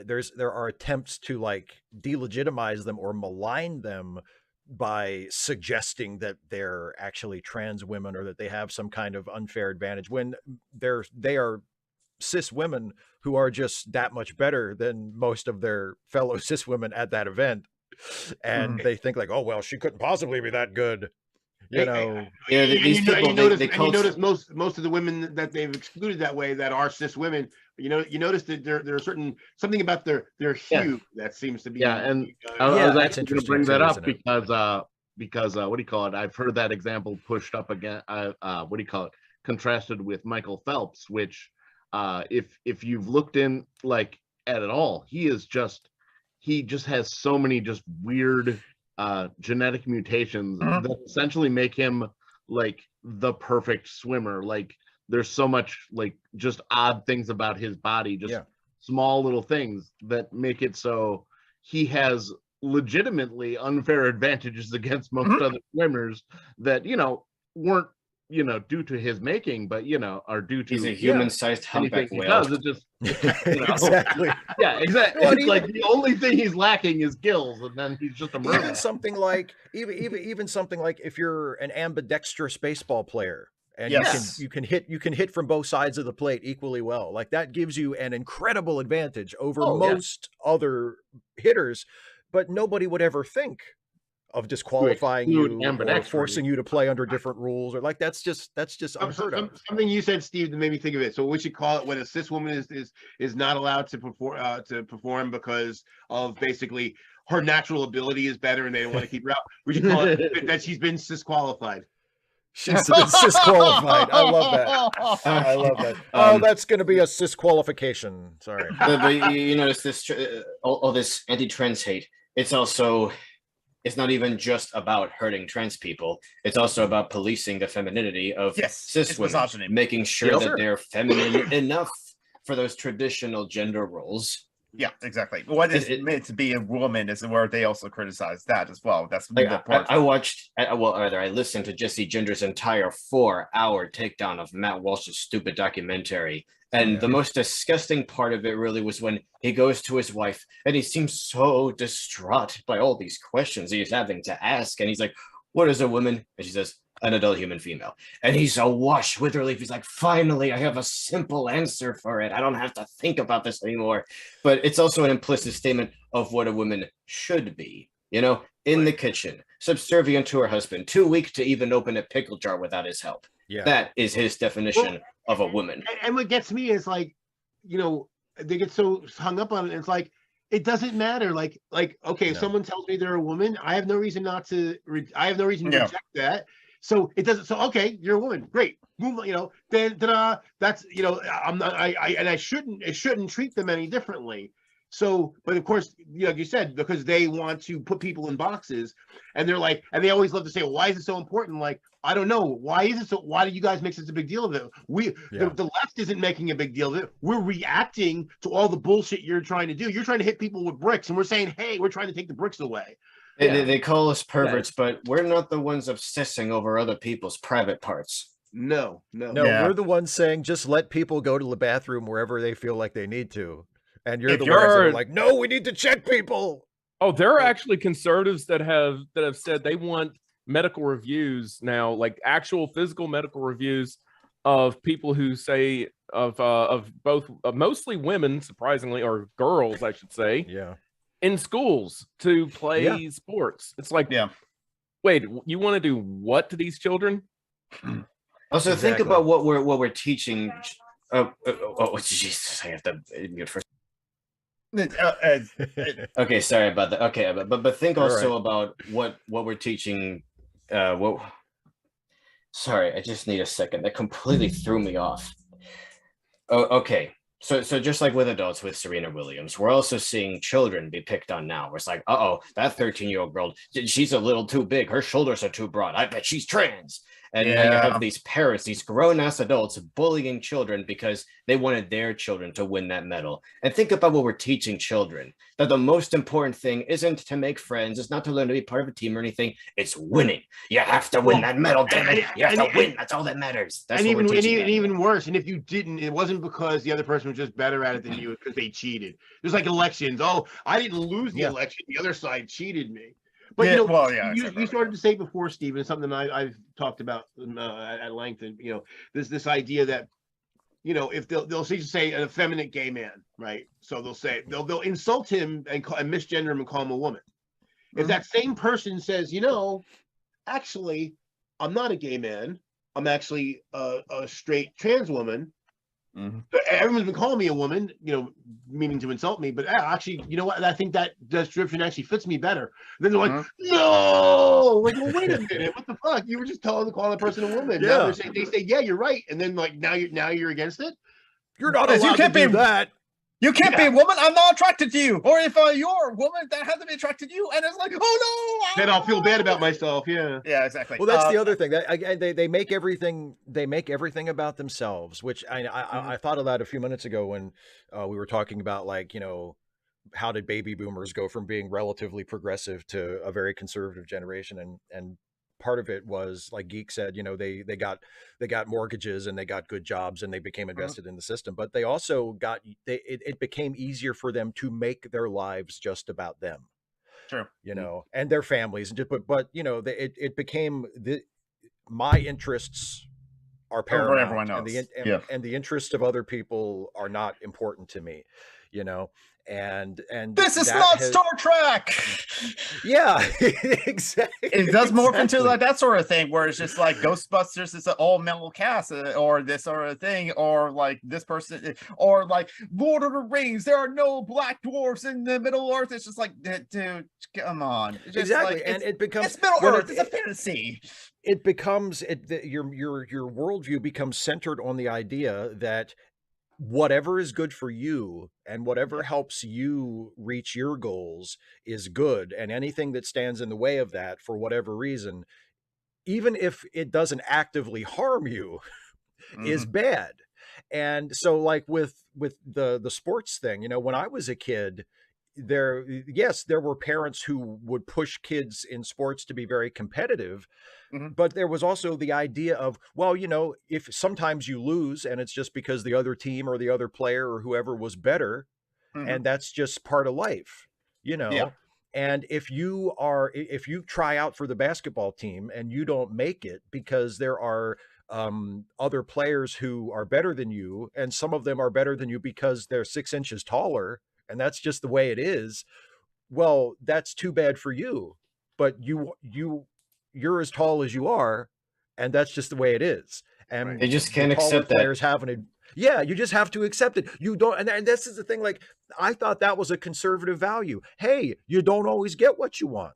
there are attempts to like delegitimize them or malign them by suggesting that they're actually trans women or that they have some kind of unfair advantage when they are cis women who are just that much better than most of their fellow cis women at that event, and they think like, oh well, she couldn't possibly be that good, you know. Yeah, these people, you notice most of the women that they've excluded that way that are cis women, you notice that there are something about their hue that seems to be and I was actually going to bring that up because what do you call it? I've heard that example pushed up again. What do you call it? Contrasted with Michael Phelps, which if you've looked in like at it all, he just has so many just weird genetic mutations that essentially make him like the perfect swimmer. Like there's so much like just odd things about his body, just small little things that make it so he has legitimately unfair advantages against most other swimmers that, you know, weren't, you know, due to his making, but, you know, are due to he's a human-sized humpback whale. It just, you know, exactly. Yeah, exactly. Well, it's like the only thing he's lacking is gills, and then he's just a murderer. Even something like if you're an ambidextrous baseball player and you can hit from both sides of the plate equally well, like that gives you an incredible advantage over most other hitters, but nobody would ever think of disqualifying you or forcing you to play under different rules, or like that's just unheard of. Something you said, Steve, that made me think of it. So we should call it when a cis woman is not allowed to perform because of basically her natural ability is better and they don't want to keep her out. We should call it that she's been cisqualified. She's been cisqualified. I love that. I love that. Oh, that's going to be a cisqualification. Sorry. But you notice this all this anti-trans hate. It's not even just about hurting trans people. It's also about policing the femininity of cis women, misogyny. Making sure that they're feminine enough for those traditional gender roles. Yeah, exactly. What is it meant to be a woman is where they also criticize that as well. That's like, I listened to Jesse Ginger's entire 4-hour takedown of Matt Walsh's stupid documentary. And the most disgusting part of it really was when he goes to his wife and he seems so distraught by all these questions he's having to ask. And he's like, what is a woman? And she says, an adult human female. And he's awash with relief. He's like, finally, I have a simple answer for it. I don't have to think about this anymore. But it's also an implicit statement of what a woman should be, you know, in the kitchen, subservient to her husband, too weak to even open a pickle jar without his help. Yeah. That is his definition of a woman. And what gets me is like, you know, they get so hung up on it. It's like, it doesn't matter. Like, okay, if someone tells me they're a woman, I have no reason to reject that. So it doesn't. So okay, you're a woman. Great. You know, then that's, you know, I shouldn't treat them any differently. So, but of course, like you said, because they want to put people in boxes, and they're like, and they always love to say, well, why is it so important? Like, I don't know. Why is it so? Why do you guys make such a big deal of it? The left isn't making a big deal of it. We're reacting to all the bullshit you're trying to do. You're trying to hit people with bricks, and we're saying, hey, we're trying to take the bricks away. They call us perverts, but we're not the ones obsessing over other people's private parts. No. We're the ones saying just let people go to the bathroom wherever they feel like they need to. And you're the ones that are like, no, we need to check people. Oh, there are actually conservatives that have said they want medical reviews now, like actual physical medical reviews of people who say of both mostly women, surprisingly, or girls, I should say. Yeah. In schools to play sports. It's like, wait, you want to do what to these children? Also, think about what we're teaching. Jesus, I have to mute first. Okay, sorry about that. Okay, but think also about what we're teaching. Sorry, I just need a second. That completely threw me off. Oh, okay. So just like with adults with Serena Williams, we're also seeing children be picked on now. Where it's like, uh-oh, that 13-year-old girl, she's a little too big. Her shoulders are too broad. I bet she's trans. And now you have these parents, these grown-ass adults bullying children because they wanted their children to win that medal. And think about what we're teaching children, that the most important thing isn't to make friends, it's not to learn to be part of a team or anything, it's winning. You have to win that medal, damn it. You have to win. That's all that matters. That's and even worse, and if you didn't, it wasn't because the other person was just better at it than you, because they cheated. There's like elections. Oh, I didn't lose the election. The other side cheated me. But you started to say before, Steve, and something I've talked about at length, and this idea that if they'll say an effeminate gay man, right? So they'll say they'll insult him and misgender him and call him a woman. If that same person says, actually, I'm not a gay man, I'm actually a straight trans woman. Everyone's been calling me a woman, meaning to insult me, but actually, you know what? I think that description actually fits me better. Then they're like, no, like, well, wait a minute, what the fuck? You were just calling the person a woman. Yeah. Now they say, yeah, you're right, and then like now you're against it. You're not allowed to do that. You can't be a woman. I'm not attracted to you. Or if you're a woman, that has to be attracted to you. And it's like, oh no. Then I'll feel bad about myself. Yeah. Yeah, exactly. Well, that's the other thing. They make everything. They make everything about themselves. Which I thought of that a few minutes ago when we were talking about, like, how did baby boomers go from being relatively progressive to a very conservative generation, and part of it was, like Geek said, they got mortgages and they got good jobs and they became invested in the system, but they also it became easier for them to make their lives just about them. Sure. And their families, but it became my interests are paramount, everyone else. And the interests of other people are not important to me, and this is not Star Trek. Yeah, exactly. It does morph into like that sort of thing where it's just like Ghostbusters is an all male cast, or this sort of thing, or like this person, or like Lord of the Rings, there are no black dwarfs in the Middle Earth. It's just like, dude, come on. Exactly. And it becomes, it's Middle Earth, it's a fantasy. It becomes your worldview becomes centered on the idea that whatever is good for you and whatever helps you reach your goals is good, and anything that stands in the way of that for whatever reason, even if it doesn't actively harm you, is bad. And so, like with the sports thing, when I was a kid, there were parents who would push kids in sports to be very competitive, but there was also the idea of, well, if sometimes you lose and it's just because the other team or the other player or whoever was better, and that's just part of life, and if you try out for the basketball team and you don't make it because there are other players who are better than you, and some of them are better than you because they're 6 inches taller, and that's just the way it is, well, that's too bad for you. But you're as tall as you are, and that's just the way it is. And they just can't accept that. You just have to accept it. You don't, and this is the thing. Like, I thought that was a conservative value. Hey, you don't always get what you want.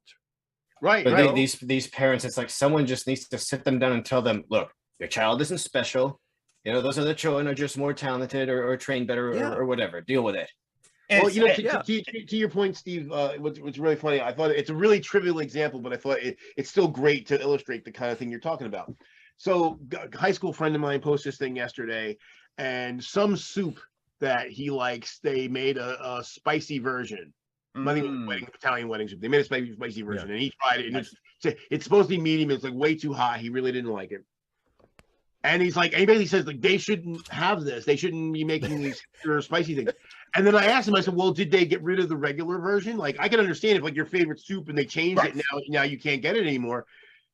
Right. But these parents, it's like someone just needs to sit them down and tell them, look, your child isn't special. Those other children are just more talented or trained better or whatever. Deal with it. Well, to your point, Steve, what's really funny, I thought it's a really trivial example, but I thought it's still great to illustrate the kind of thing you're talking about. So a high school friend of mine posted this thing yesterday, and some soup that he likes, they made a spicy version. I think it was Italian wedding soup. They made a spicy version, and he tried it, and it's supposed to be medium. It's like way too hot. He really didn't like it. And he's like, anybody says like they shouldn't have this, they shouldn't be making these spicy things. And then I asked him, I said, well, did they get rid of the regular version? Like, I can understand if like your favorite soup and they changed it, now you can't get it anymore.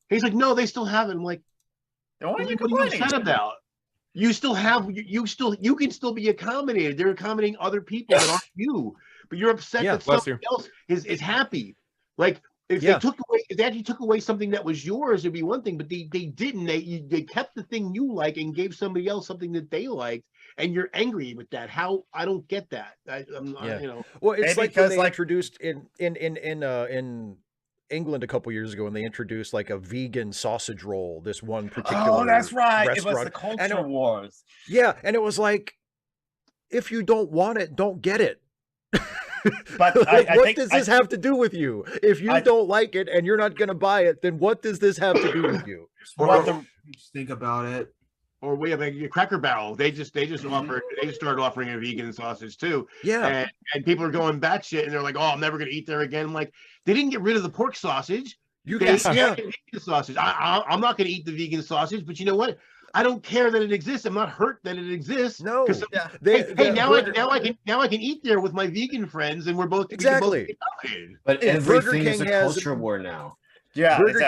He's like, no, they still have it. I'm like, what are you upset about? You still have, you can still be accommodated. They're accommodating other people that aren't you, but you're upset that somebody else is happy. Like, if they actually took away something that was yours, it'd be one thing, but they didn't. They kept the thing you like and gave somebody else something that they liked, and you're angry with that. How? I don't get that. Well, it's like when they introduced in England a couple years ago when they introduced like a vegan sausage roll. This one particular that's right. Restaurant. It was the culture wars. Yeah, and it was like, if you don't want it, don't get it. But like, I what think, does this have to do with you? If you don't like it and you're not going to buy it, then what does this have to do with you? Just think about it. Or we have a Cracker Barrel. They just started offering a vegan sausage too. Yeah. And people are going batshit and they're like, oh, I'm never gonna eat there again. I'm like, they didn't get rid of the pork sausage. You guys, vegan sausage. I'm not gonna eat the vegan sausage, but you know what? I don't care that it exists. I'm not hurt that it exists. No. Now I can eat there with my vegan friends, and we're both exactly. But everything is a culture war now. Yeah, Burger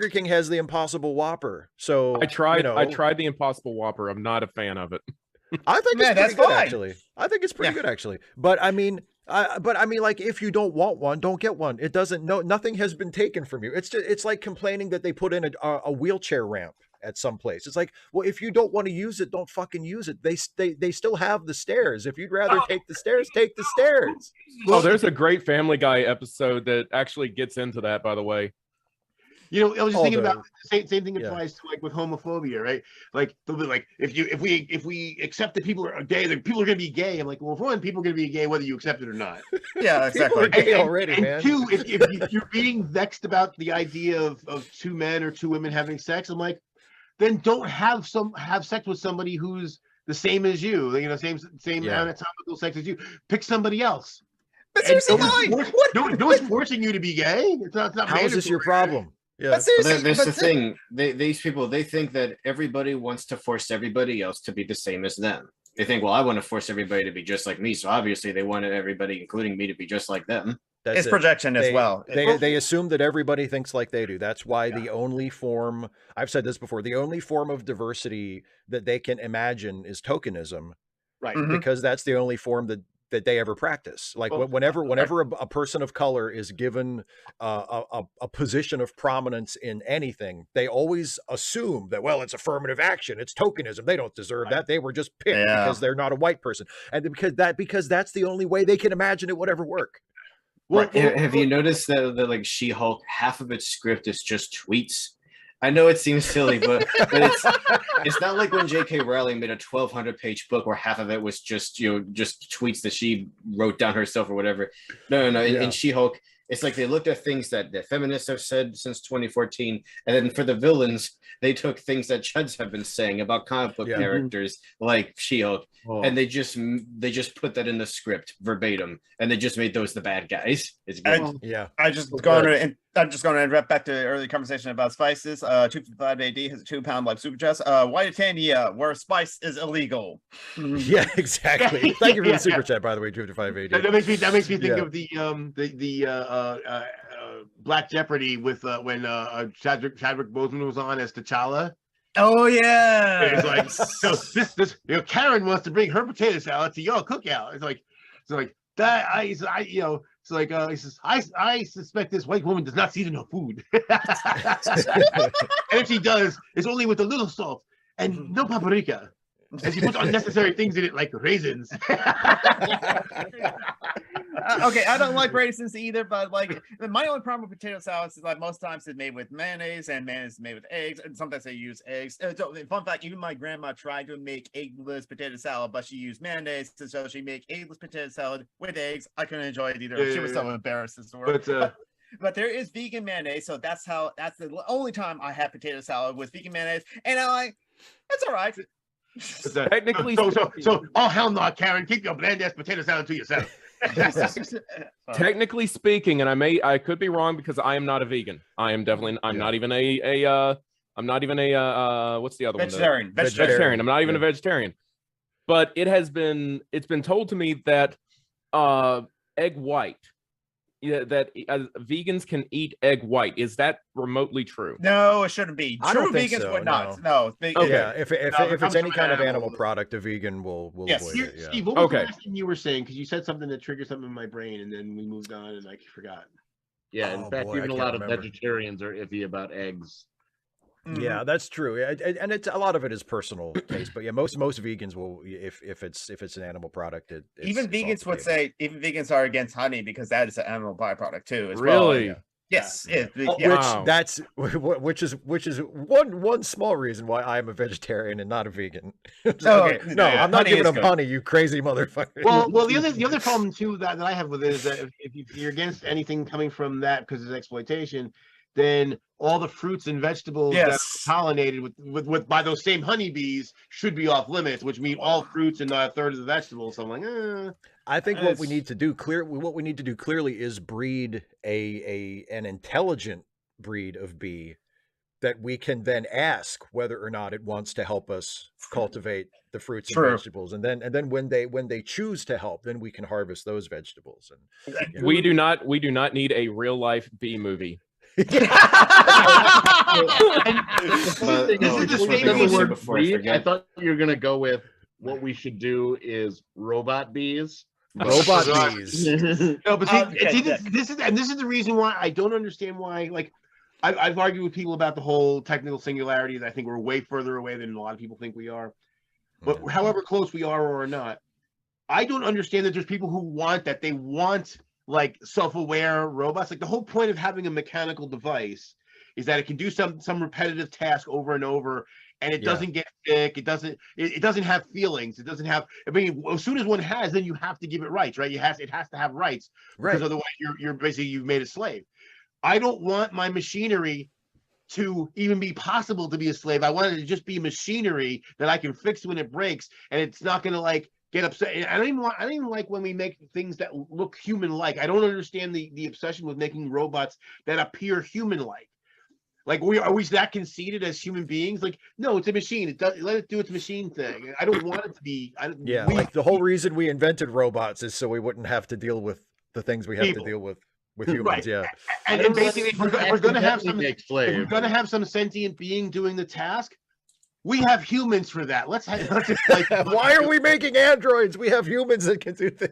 King has the Impossible Whopper. So I tried the Impossible Whopper. I'm not a fan of it. I think it's pretty good, actually. I think it's pretty good, actually. But I mean, like, if you don't want one, don't get one. It doesn't. Nothing has been taken from you. It's like complaining that they put in a wheelchair ramp at some place. It's like, well, if you don't want to use it, don't fucking use it. They still have the stairs. If you'd rather take the stairs, take the stairs. Well, there's a great Family Guy episode that actually gets into that, by the way. You know, I was just thinking about the same thing applies to, like, with homophobia, right? Like, they'll be like, if we accept that people are gay, then people are going to be gay. I'm like, well, for one, people are going to be gay whether you accept it or not. Yeah, exactly. People are gay already, man. And two, if you're being vexed about the idea of two men or two women having sex, I'm like, then don't have sex with somebody who's the same as you. You know, same anatomical sex as you. Pick somebody else. But seriously, no one's forcing you to be gay. It's not. How is this your problem? Yeah. But seriously, there's the thing. These people, they think that everybody wants to force everybody else to be the same as them. They think, well, I want to force everybody to be just like me, so obviously they wanted everybody, including me, to be just like them. It's projection as well. They assume that everybody thinks like they do. That's why the only form, I've said this before, the only form of diversity that they can imagine is tokenism. Right. Because that's the only form that they ever practice. Like, whenever a person of color is given a position of prominence in anything, they always assume that, well, it's affirmative action, it's tokenism, they don't deserve that, they were just picked because they're not a white person, and because that's the only way they can imagine it would ever work. Well, have you noticed that like She-Hulk, half of its script is just tweets? I know it seems silly, but it's not like when J.K. Rowling made a 1,200-page book where half of it was just tweets that she wrote down herself or whatever. No. In She-Hulk, it's like they looked at things that feminists have said since 2014, and then for the villains, they took things that chuds have been saying about comic book characters like She-Hulk, and they just put that in the script verbatim, and they just made those the bad guys. It's good. I'm just going to interrupt back to the early conversation about spices. 255 AD has a 2-pound life super chest. Whititania, where spice is illegal. Yeah, exactly. Thank you for the super chat, by the way, 255 AD. That makes me think of the Black Jeopardy with when Chadwick Boseman was on as T'Challa. Oh yeah. It's like, so this Karen wants to bring her potato salad to your cookout. It's like that. He says, I suspect this white woman does not season her food. And if she does, it's only with a little salt and no paprika. And she puts unnecessary things in it like raisins. Okay, I don't like raisins either, but like my only problem with potato salads is like most times it's made with mayonnaise, and mayonnaise is made with eggs, and sometimes they use eggs. So, fun fact, even my grandma tried to make eggless potato salad, but she used mayonnaise, so she make eggless potato salad with eggs. I couldn't enjoy it either. She was so embarrassed as well. But there is vegan mayonnaise, so that's the only time I have potato salad with vegan mayonnaise, and I'm like, it's all right. Technically, so oh hell no, Karen, keep your bland ass potato salad to yourself. Technically speaking, and I could be wrong because I am not a vegan. I am definitely not even I'm not even a what's the other vegetarian. one? Vegetarian. I'm not even a vegetarian. But it's been told to me that egg white, that vegans can eat egg white. Is that remotely true? No, it shouldn't be. True vegans so, would not. No. Okay. Yeah, if it's any kind of animal product, a vegan will avoid it. Yeah. Steve, what was the last thing you were saying? Because you said something that triggered something in my brain, and then we moved on, and I forgot. Yeah, in fact, even a lot of vegetarians are iffy about eggs. Yeah, that's true. And it's a lot of it is personal taste, but yeah, most vegans will, if it's an animal product, even vegans would say even vegans are against honey because that is an animal byproduct too. Really? Yes, which is one small reason why I'm a vegetarian and not a vegan. Okay, no, I'm not giving them honey, you crazy motherfucker. Well, the other problem too that I have with it is that if you're against anything coming from that because it's exploitation, then all the fruits and vegetables that are pollinated with by those same honeybees should be off limits, which mean all fruits and not a third of the vegetables. So I'm like, I think what we need to do clearly is breed an intelligent breed of bee that we can then ask whether or not it wants to help us cultivate the fruits and vegetables, and then when they choose to help, then we can harvest those vegetables. And we do not need a real life bee movie. I thought you were gonna go with what we should do is robot bees. Robot bees. No, but see, this is the reason why I don't understand why. Like, I've argued with people about the whole technical singularity. That I think we're way further away than a lot of people think we are. But however close we are or not, I don't understand that there's people who want that. They want like self-aware robots. Like the whole point of having a mechanical device is that it can do some repetitive task over and over, and it doesn't get sick. It doesn't have feelings. It doesn't have. I mean, as soon as one has, then you have to give it rights, right? It has to have rights, because otherwise you're basically you've made a slave. I don't want my machinery to even be possible to be a slave. I want it to just be machinery that I can fix when it breaks, and it's not going to like get upset. I don't even like when we make things that look human-like. I don't understand the obsession with making robots that appear human-like. Like, are we that conceited as human beings? Like, no, it's a machine. Let it do its machine thing. I don't want it to be. Like the whole reason we invented robots is so we wouldn't have to deal with the things we have to deal with humans. Right. Yeah. And basically, if we're going to have some sentient being doing the task, we have humans for that. Let's like, why are we making androids? We have humans that can do this.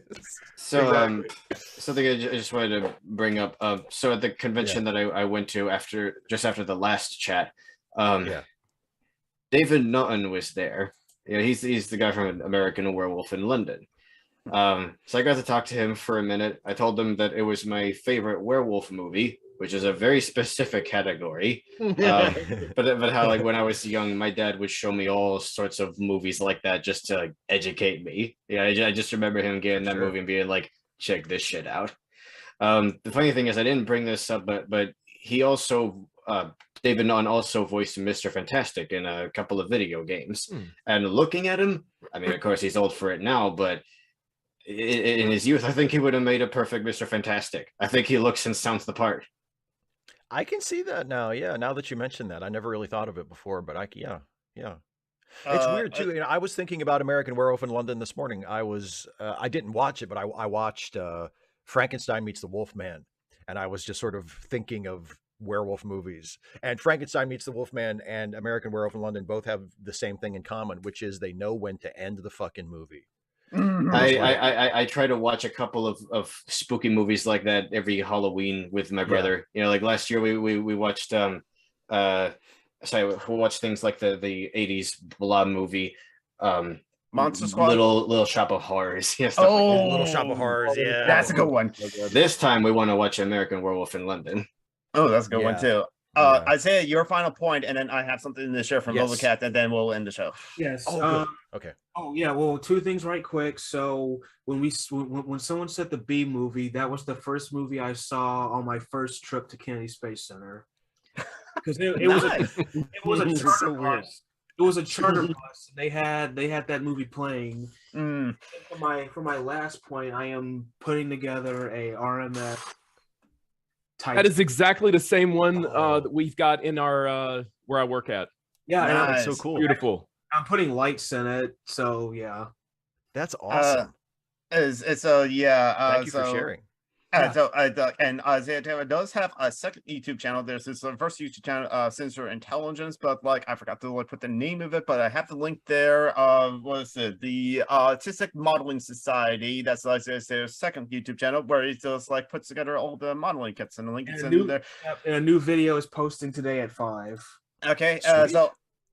So, something I just wanted to bring up. So at the convention that I went to just after the last chat, David Naughton was there. Yeah, he's the guy from American Werewolf in London. So I got to talk to him for a minute. I told him that it was my favorite werewolf movie, which is a very specific category. But how, like, when I was young, my dad would show me all sorts of movies like that just to, like, educate me. Yeah, I just remember him getting that movie and being like, check this shit out. The funny thing is, I didn't bring this up, but he also, David Naughton also voiced Mr. Fantastic in a couple of video games. And looking at him, I mean, of course, he's old for it now, but in his youth, I think he would have made a perfect Mr. Fantastic. I think he looks and sounds the part. I can see that now. Yeah, now that you mention that, I never really thought of it before, but yeah. It's weird too. You know, I was thinking about American Werewolf in London this morning. I didn't watch it, but I watched Frankenstein Meets the Wolfman, and I was just sort of thinking of werewolf movies. And Frankenstein Meets the Wolfman and American Werewolf in London both have the same thing in common, which is they know when to end the fucking movie. I try to watch a couple of spooky movies like that every Halloween with my brother. You know, like last year we watched we watched things like the 80s Blob movie, Monster Squad, Little Shop of Horrors. Like Little Shop of Horrors. Yeah, that's a good one. This time we want to watch American Werewolf in London. Oh, that's a good one too. Isaiah, your final point, and then I have something to share from Cat, and then we'll end the show. Yes. Okay. Oh yeah. Well, two things right quick. So when someone said the B movie, that was the first movie I saw on my first trip to Kennedy Space Center. Because it was a charter bus. It was a charter bus. They had that movie playing. For my last point, I am putting together a RMS. That is exactly the same one that we've got in our where I work at. Yeah, nice. It's so cool. Beautiful. I'm putting lights in it, so yeah. That's awesome. Thank you for sharing. And Isaiah Taylor does have a second YouTube channel. There's his first YouTube channel, Sensor Intelligence, but like I forgot to put the name of it, but I have the link there. What is it? The Autistic Modeling Society. That's Isaiah's second YouTube channel where he just like puts together all the modeling kits, and the link is in there. And a new video is posting today at 5. Okay,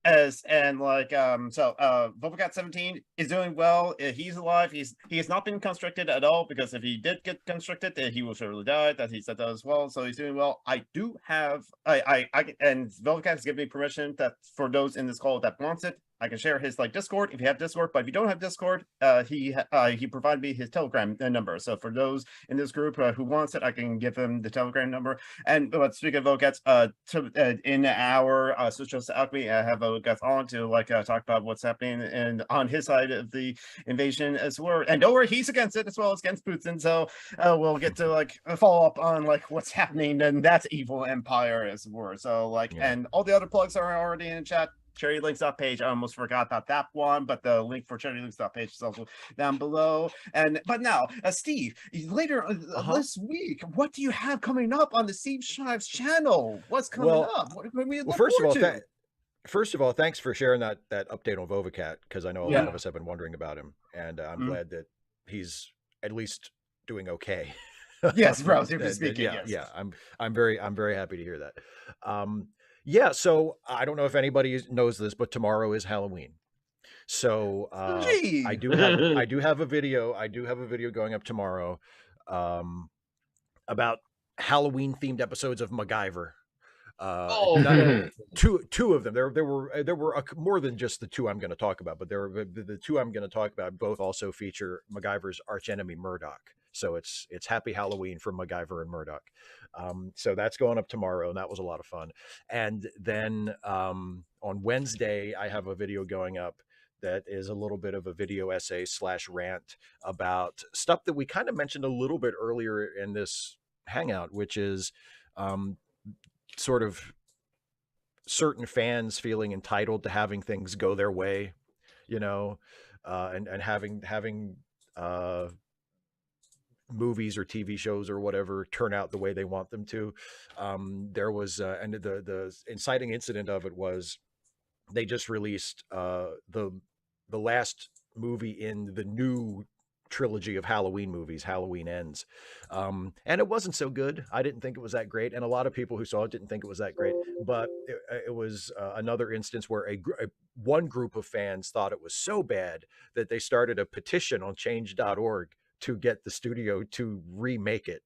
and like Vovocat 17 is doing well. He's alive. He has not been constricted at all, because if he did get constricted, he will surely die. That he said that as well. So he's doing well. I do have and Vovocat has given me permission that for those in this call that wants it, I can share his like Discord if you have Discord. But if you don't have Discord, he provided me his Telegram number. So for those in this group who wants it, I can give him the Telegram number. And speaking of Vocats, in our Social Alchemy, I have Vocats on to like talk about what's happening and on his side of the invasion as well. And don't worry, he's against it as well as against Putin. So we'll get to like follow up on like what's happening and that's evil empire as well. So like, and all the other plugs are already in the chat. CharityLinks.page. I almost forgot about that one, but the link for CharityLinks.page is also down below. But now, Steve, later this week, what do you have coming up on the Steve Shives channel? What's coming up? What can we look first of all, thanks for sharing that update on Vovocat, because I know a lot of us have been wondering about him, and I'm glad that he's at least doing okay. Yes, relatively speaking. Yeah, I'm very happy to hear that. Yeah, so I don't know if anybody knows this, but tomorrow is Halloween. So I do have a video. I do have a video going up tomorrow about Halloween themed episodes of MacGyver. Two of them. There were more than just the two I'm going to talk about, but there were the two I'm going to talk about. Both also feature MacGyver's archenemy Murdoch. So it's Happy Halloween for MacGyver and Murdoch. So that's going up tomorrow, and that was a lot of fun. And then on Wednesday, I have a video going up that is a little bit of a video essay / rant about stuff that we kind of mentioned a little bit earlier in this Hangout, which is sort of certain fans feeling entitled to having things go their way, you know, and having movies or TV shows or whatever turn out the way they want them to. There was and the inciting incident of it was they just released the last movie in the new trilogy of Halloween movies, Halloween Ends, and it wasn't so good. I didn't think it was that great, and a lot of people who saw it didn't think it was that great. But it was another instance where one group of fans thought it was so bad that they started a petition on change.org to get the studio to remake it.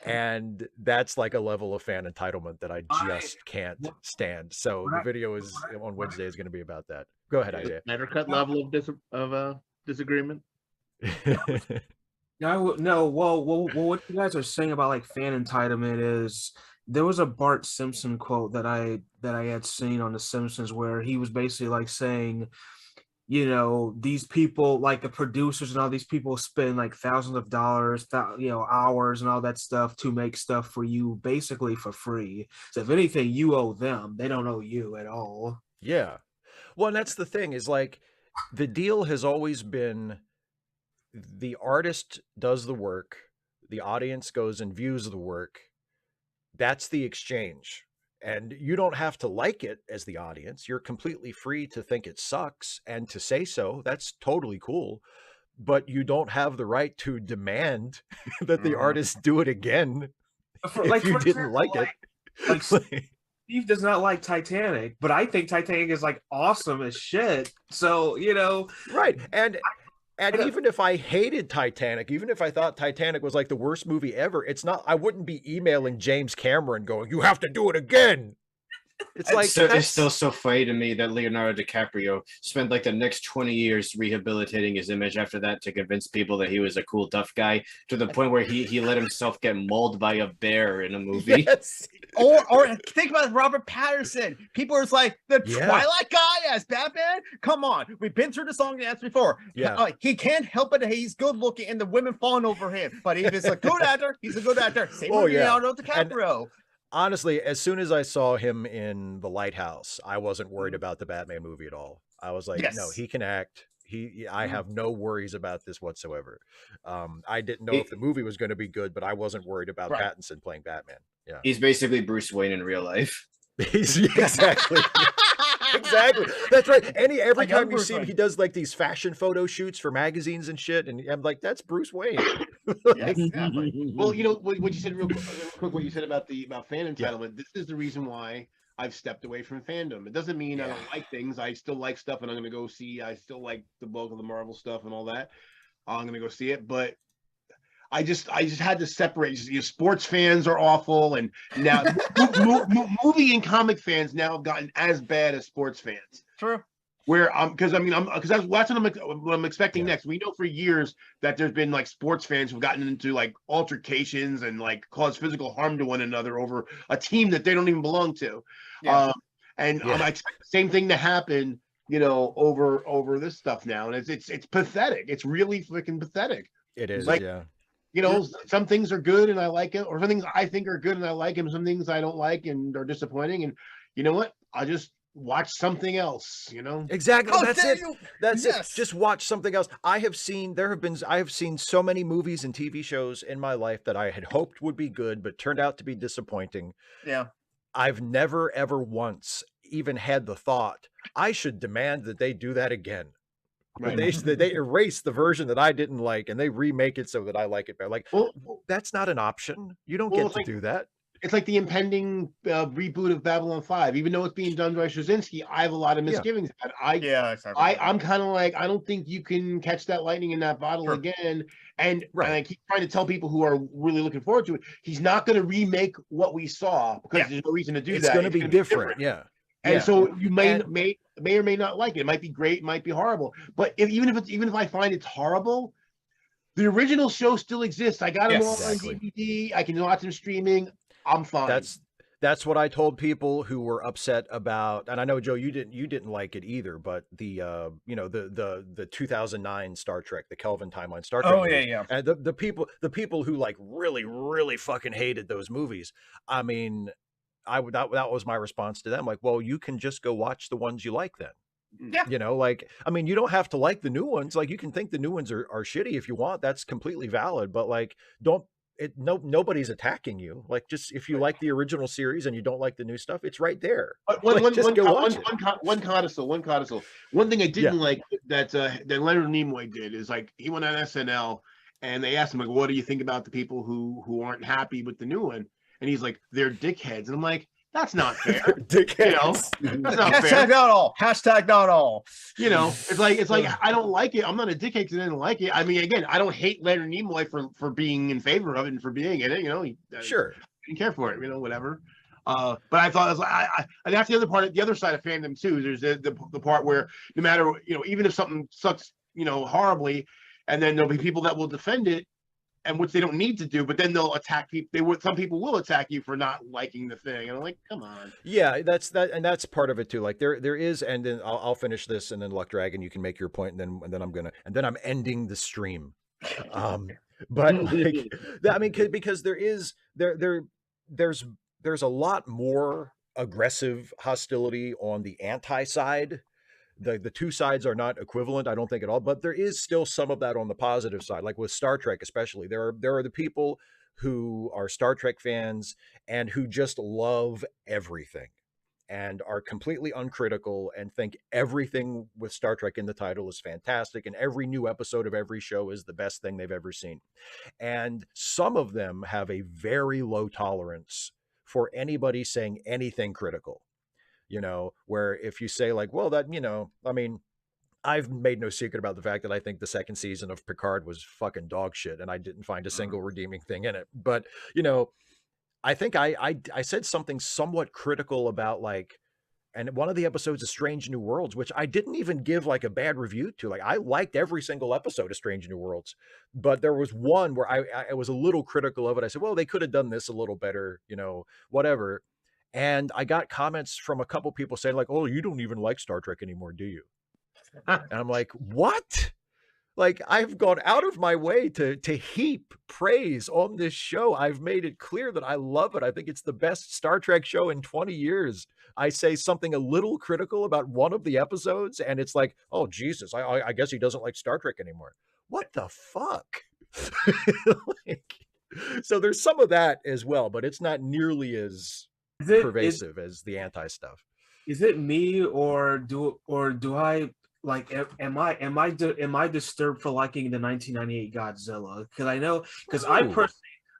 And that's like a level of fan entitlement that I just can't stand. So the video is on Wednesday is going to be about that. Go ahead, Isaiah. Snyder Cut level of disagreement. No. Well, what you guys are saying about like fan entitlement is there was a Bart Simpson quote that I had seen on The Simpsons where he was basically like saying, you know, these people, like the producers and all these people spend like thousands of dollars, hours and all that stuff to make stuff for you basically for free. So if anything, you owe them. They don't owe you at all. Yeah. Well, and that's the thing is like the deal has always been the artist does the work, the audience goes and views the work. That's the exchange. And you don't have to like it as the audience. You're completely free to think it sucks and to say so. That's totally cool. But you don't have the right to demand that the artist do it again if you didn't like it. Like Steve does not like Titanic, but I think Titanic is like awesome as shit. So, you know. Right. And even if I hated Titanic, even if I thought Titanic was like the worst movie ever, I wouldn't be emailing James Cameron going, you have to do it again. It's still so funny to me that Leonardo DiCaprio spent like the next 20 years rehabilitating his image after that to convince people that he was a cool tough guy, to the point where he let himself get mauled by a bear in a movie. Yes. Or think about Robert Pattinson. People are like, the Twilight guy as Batman? Come on. We've been through the song and dance before. Yeah. He can't help it. He's good looking and the women fawn over him. But if he's a good actor, he's a good actor. Same with Leonardo DiCaprio. Honestly, as soon as I saw him in The Lighthouse, I wasn't worried about the Batman movie at all. I was like, no, he can act. I have no worries about this whatsoever. I didn't know if the movie was going to be good, but I wasn't worried about Pattinson playing Batman. Yeah, he's basically Bruce Wayne in real life. Exactly. Exactly. That's right. Every time you see him, he does like these fashion photo shoots for magazines and shit, and I'm like, that's Bruce Wayne. Yes, exactly. Well, you know what you said real quick. What you said about fan entitlement. This is the reason why I've stepped away from fandom. It doesn't mean I don't like things. I still like stuff, and I'm going to go see. I still like the bulk of the Marvel stuff and all that. I'm going to go see it, but I just had to separate. Sports fans are awful, and now movie and comic fans now have gotten as bad as sports fans. True. Where because that's what I'm expecting next. We know for years that there's been like sports fans who've gotten into like altercations and like caused physical harm to one another over a team that they don't even belong to. I expect the same thing to happen, over this stuff now, and it's pathetic. It's really freaking pathetic. It is, like, some things are good and I like it, or some things I think are good and I like them. Some things I don't like and are disappointing. And you know what? I just watch something else. Exactly. That's it. That's it. Just watch something else. I have seen so many movies and TV shows in my life that I had hoped would be good, but turned out to be disappointing. Yeah. I've never ever once even had the thought I should demand that they do that again. Right. They erase the version that I didn't like and they remake it so that I like it better. Like, that's not an option. You don't get to do that. It's like the impending reboot of Babylon 5. Even though it's being done by Straczynski, I have a lot of misgivings. Exactly. I'm kind of like, I don't think you can catch that lightning in that bottle again. And I keep trying to tell people who are really looking forward to it, he's not going to remake what we saw because there's no reason to do that. It's going to be different. Yeah. And so you may or may not like it. It might be great, it might be horrible. But even if I find it's horrible, the original show still exists. I got them all on DVD. I can watch them streaming. I'm fine. That's what I told people who were upset about, and I know, Joe, you didn't like it either, but the 2009 Star Trek, the Kelvin timeline Star Trek. Oh movies, yeah. And the people who like really, really fucking hated those movies. I mean, that was my response to them. Like, well, you can just go watch the ones you like then. Yeah. Like, I mean, you don't have to like the new ones. Like, you can think the new ones are shitty if you want. That's completely valid. But like, nobody's attacking you. Like, just if you like the original series and you don't like the new stuff, it's right there. One codicil. One thing I didn't like that Leonard Nimoy did is like he went on SNL and they asked him like, what do you think about the people who aren't happy with the new one? And he's like, they're dickheads. And I'm like, that's not fair. Dickheads. That's not Hashtag fair. not all. Hashtag not all. It's like I don't like it. I'm not a dickhead because I didn't like it. I mean, again, I don't hate Leonard Nimoy for being in favor of it and for being in it. Sure. I didn't care for it. Whatever. But I thought it was and that's the other part. The other side of fandom too. There's the part where no matter even if something sucks horribly, and then there'll be people that will defend it. And which they don't need to do, but then they'll attack people. Some people will attack you for not liking the thing, and I'm like, come on. Yeah, that's part of it too. Like there is, and then I'll finish this, and then Luck Dragon, you can make your point, and then I'm ending the stream. But like, I mean, because there's a lot more aggressive hostility on the anti side. The two sides are not equivalent, I don't think at all, but there is still some of that on the positive side. Like with Star Trek, especially, there are the people who are Star Trek fans and who just love everything and are completely uncritical and think everything with Star Trek in the title is fantastic and every new episode of every show is the best thing they've ever seen. And some of them have a very low tolerance for anybody saying anything critical. Where if you say like, well, that, I mean, I've made no secret about the fact that I think the second season of Picard was fucking dog shit and I didn't find a single redeeming thing in it. But, I think I said something somewhat critical about like, and one of the episodes of Strange New Worlds, which I didn't even give like a bad review to. Like, I liked every single episode of Strange New Worlds, but there was one where I was a little critical of it. I said, well, they could have done this a little better, whatever. And I got comments from a couple people saying like, oh, you don't even like Star Trek anymore, do you? And I'm like, what? Like, I've gone out of my way to heap praise on this show. I've made it clear that I love it. I think it's the best Star Trek show in 20 years. I say something a little critical about one of the episodes, and it's like, oh, Jesus, I guess he doesn't like Star Trek anymore. What the fuck? So there's some of that as well, but it's not nearly as pervasive as the anti stuff. Is it me or do I like am I disturbed for liking the 1998 Godzilla? Because I know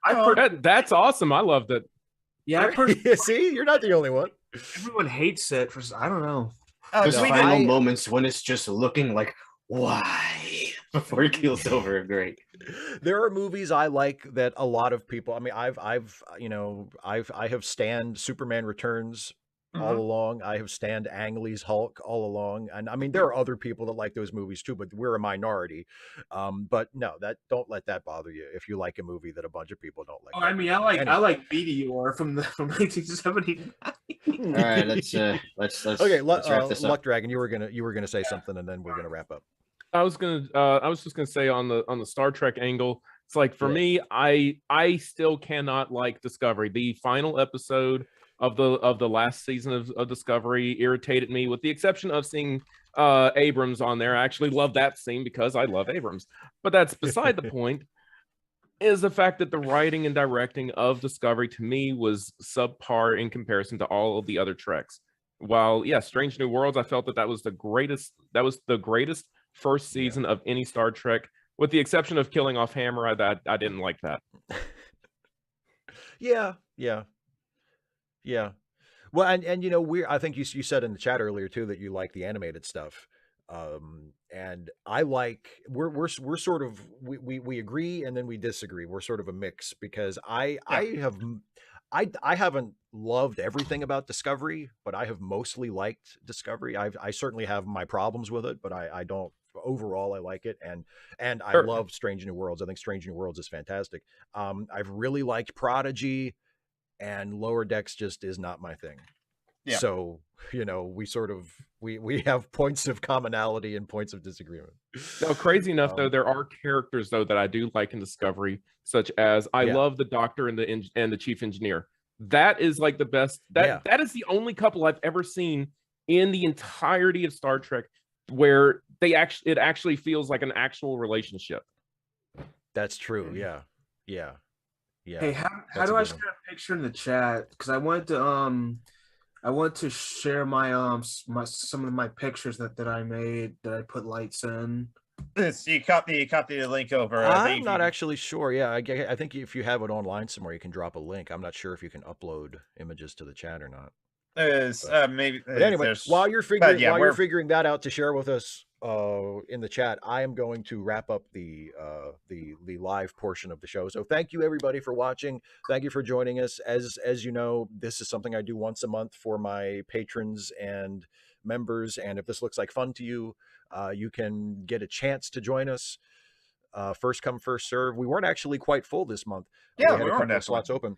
I that's awesome. I loved it. Yeah, See, you're not the only one. Everyone hates it for I don't know. There's final moments when it's just looking like, why? Before it keels over. Great. There are movies I like that a lot of people. I mean, I have stand Superman Returns all along. I have stand Ang Lee's Hulk all along, and I mean there are other people that like those movies too, but we're a minority. But no, don't let that bother you if you like a movie that a bunch of people don't like. Oh, I mean, I like Meteor from 1979. All right, let's okay. Let's wrap this up. Luck Dragon, you were gonna say something, and then we're gonna wrap up. I was just gonna say on the Star Trek angle, it's like for me, I still cannot like Discovery. The final episode of the last season of Discovery irritated me, with the exception of seeing Abrams on there. I actually love that scene because I love Abrams. But that's beside the point. Is the fact that the writing and directing of Discovery to me was subpar in comparison to all of the other Treks. While Strange New Worlds, I felt that was the greatest first season of any Star Trek, with the exception of killing off Hammer. I didn't like that. Yeah. Well, and I think you said in the chat earlier too that you like the animated stuff. And I like we're sort of we agree and then we disagree. We're sort of a mix because I haven't loved everything about Discovery, but I have mostly liked Discovery. I certainly have my problems with it, but I don't overall I like it, and I love Strange New Worlds. I think Strange New Worlds is fantastic. I've really liked Prodigy, and Lower Decks just is not my thing. Yeah. So, we sort of we have points of commonality and points of disagreement. No, crazy enough though, there are characters though that I do like in Discovery, such as I love the Doctor and the Chief Engineer. That is like the best. That is the only couple I've ever seen in the entirety of Star Trek where it actually feels like an actual relationship. That's true. Yeah. Hey, how do I share a picture in the chat? Because I want to share my some of my pictures that I made that I put lights in. You copy the link over. I'm not actually sure. Yeah, I think if you have it online somewhere, you can drop a link. I'm not sure if you can upload images to the chat or not. Maybe. But anyway, while you're figuring that out to share with us in the chat, I am going to wrap up the live portion of the show. So thank you everybody for watching. Thank you for joining us. As you know, this is something I do once a month for my patrons and members. And if this looks like fun to you, you can get a chance to join us. First come, first serve. We weren't actually quite full this month. Yeah, we had a couple of slots open,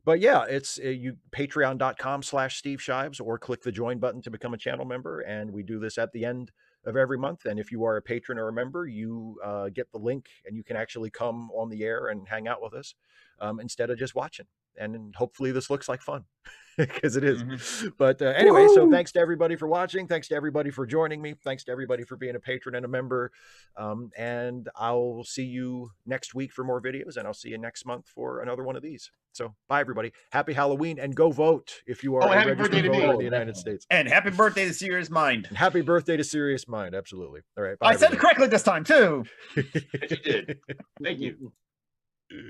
but yeah, it's you patreon.com/Steve Shives, or click the join button to become a channel member. And we do this at the end of every month. And if you are a patron or a member, you get the link and you can actually come on the air and hang out with us instead of just watching. And hopefully this looks like fun because it is. But anyway, so thanks to everybody for watching. Thanks to everybody for joining me. Thanks to everybody for being a patron and a member. And I'll see you next week for more videos, and I'll see you next month for another one of these. So bye everybody. Happy Halloween, and go vote if you are a registered voter in the United States. And happy birthday to Serious Mind. And happy birthday to Serious Mind. Absolutely. All right. Bye, I said it correctly this time too. You did. Thank you.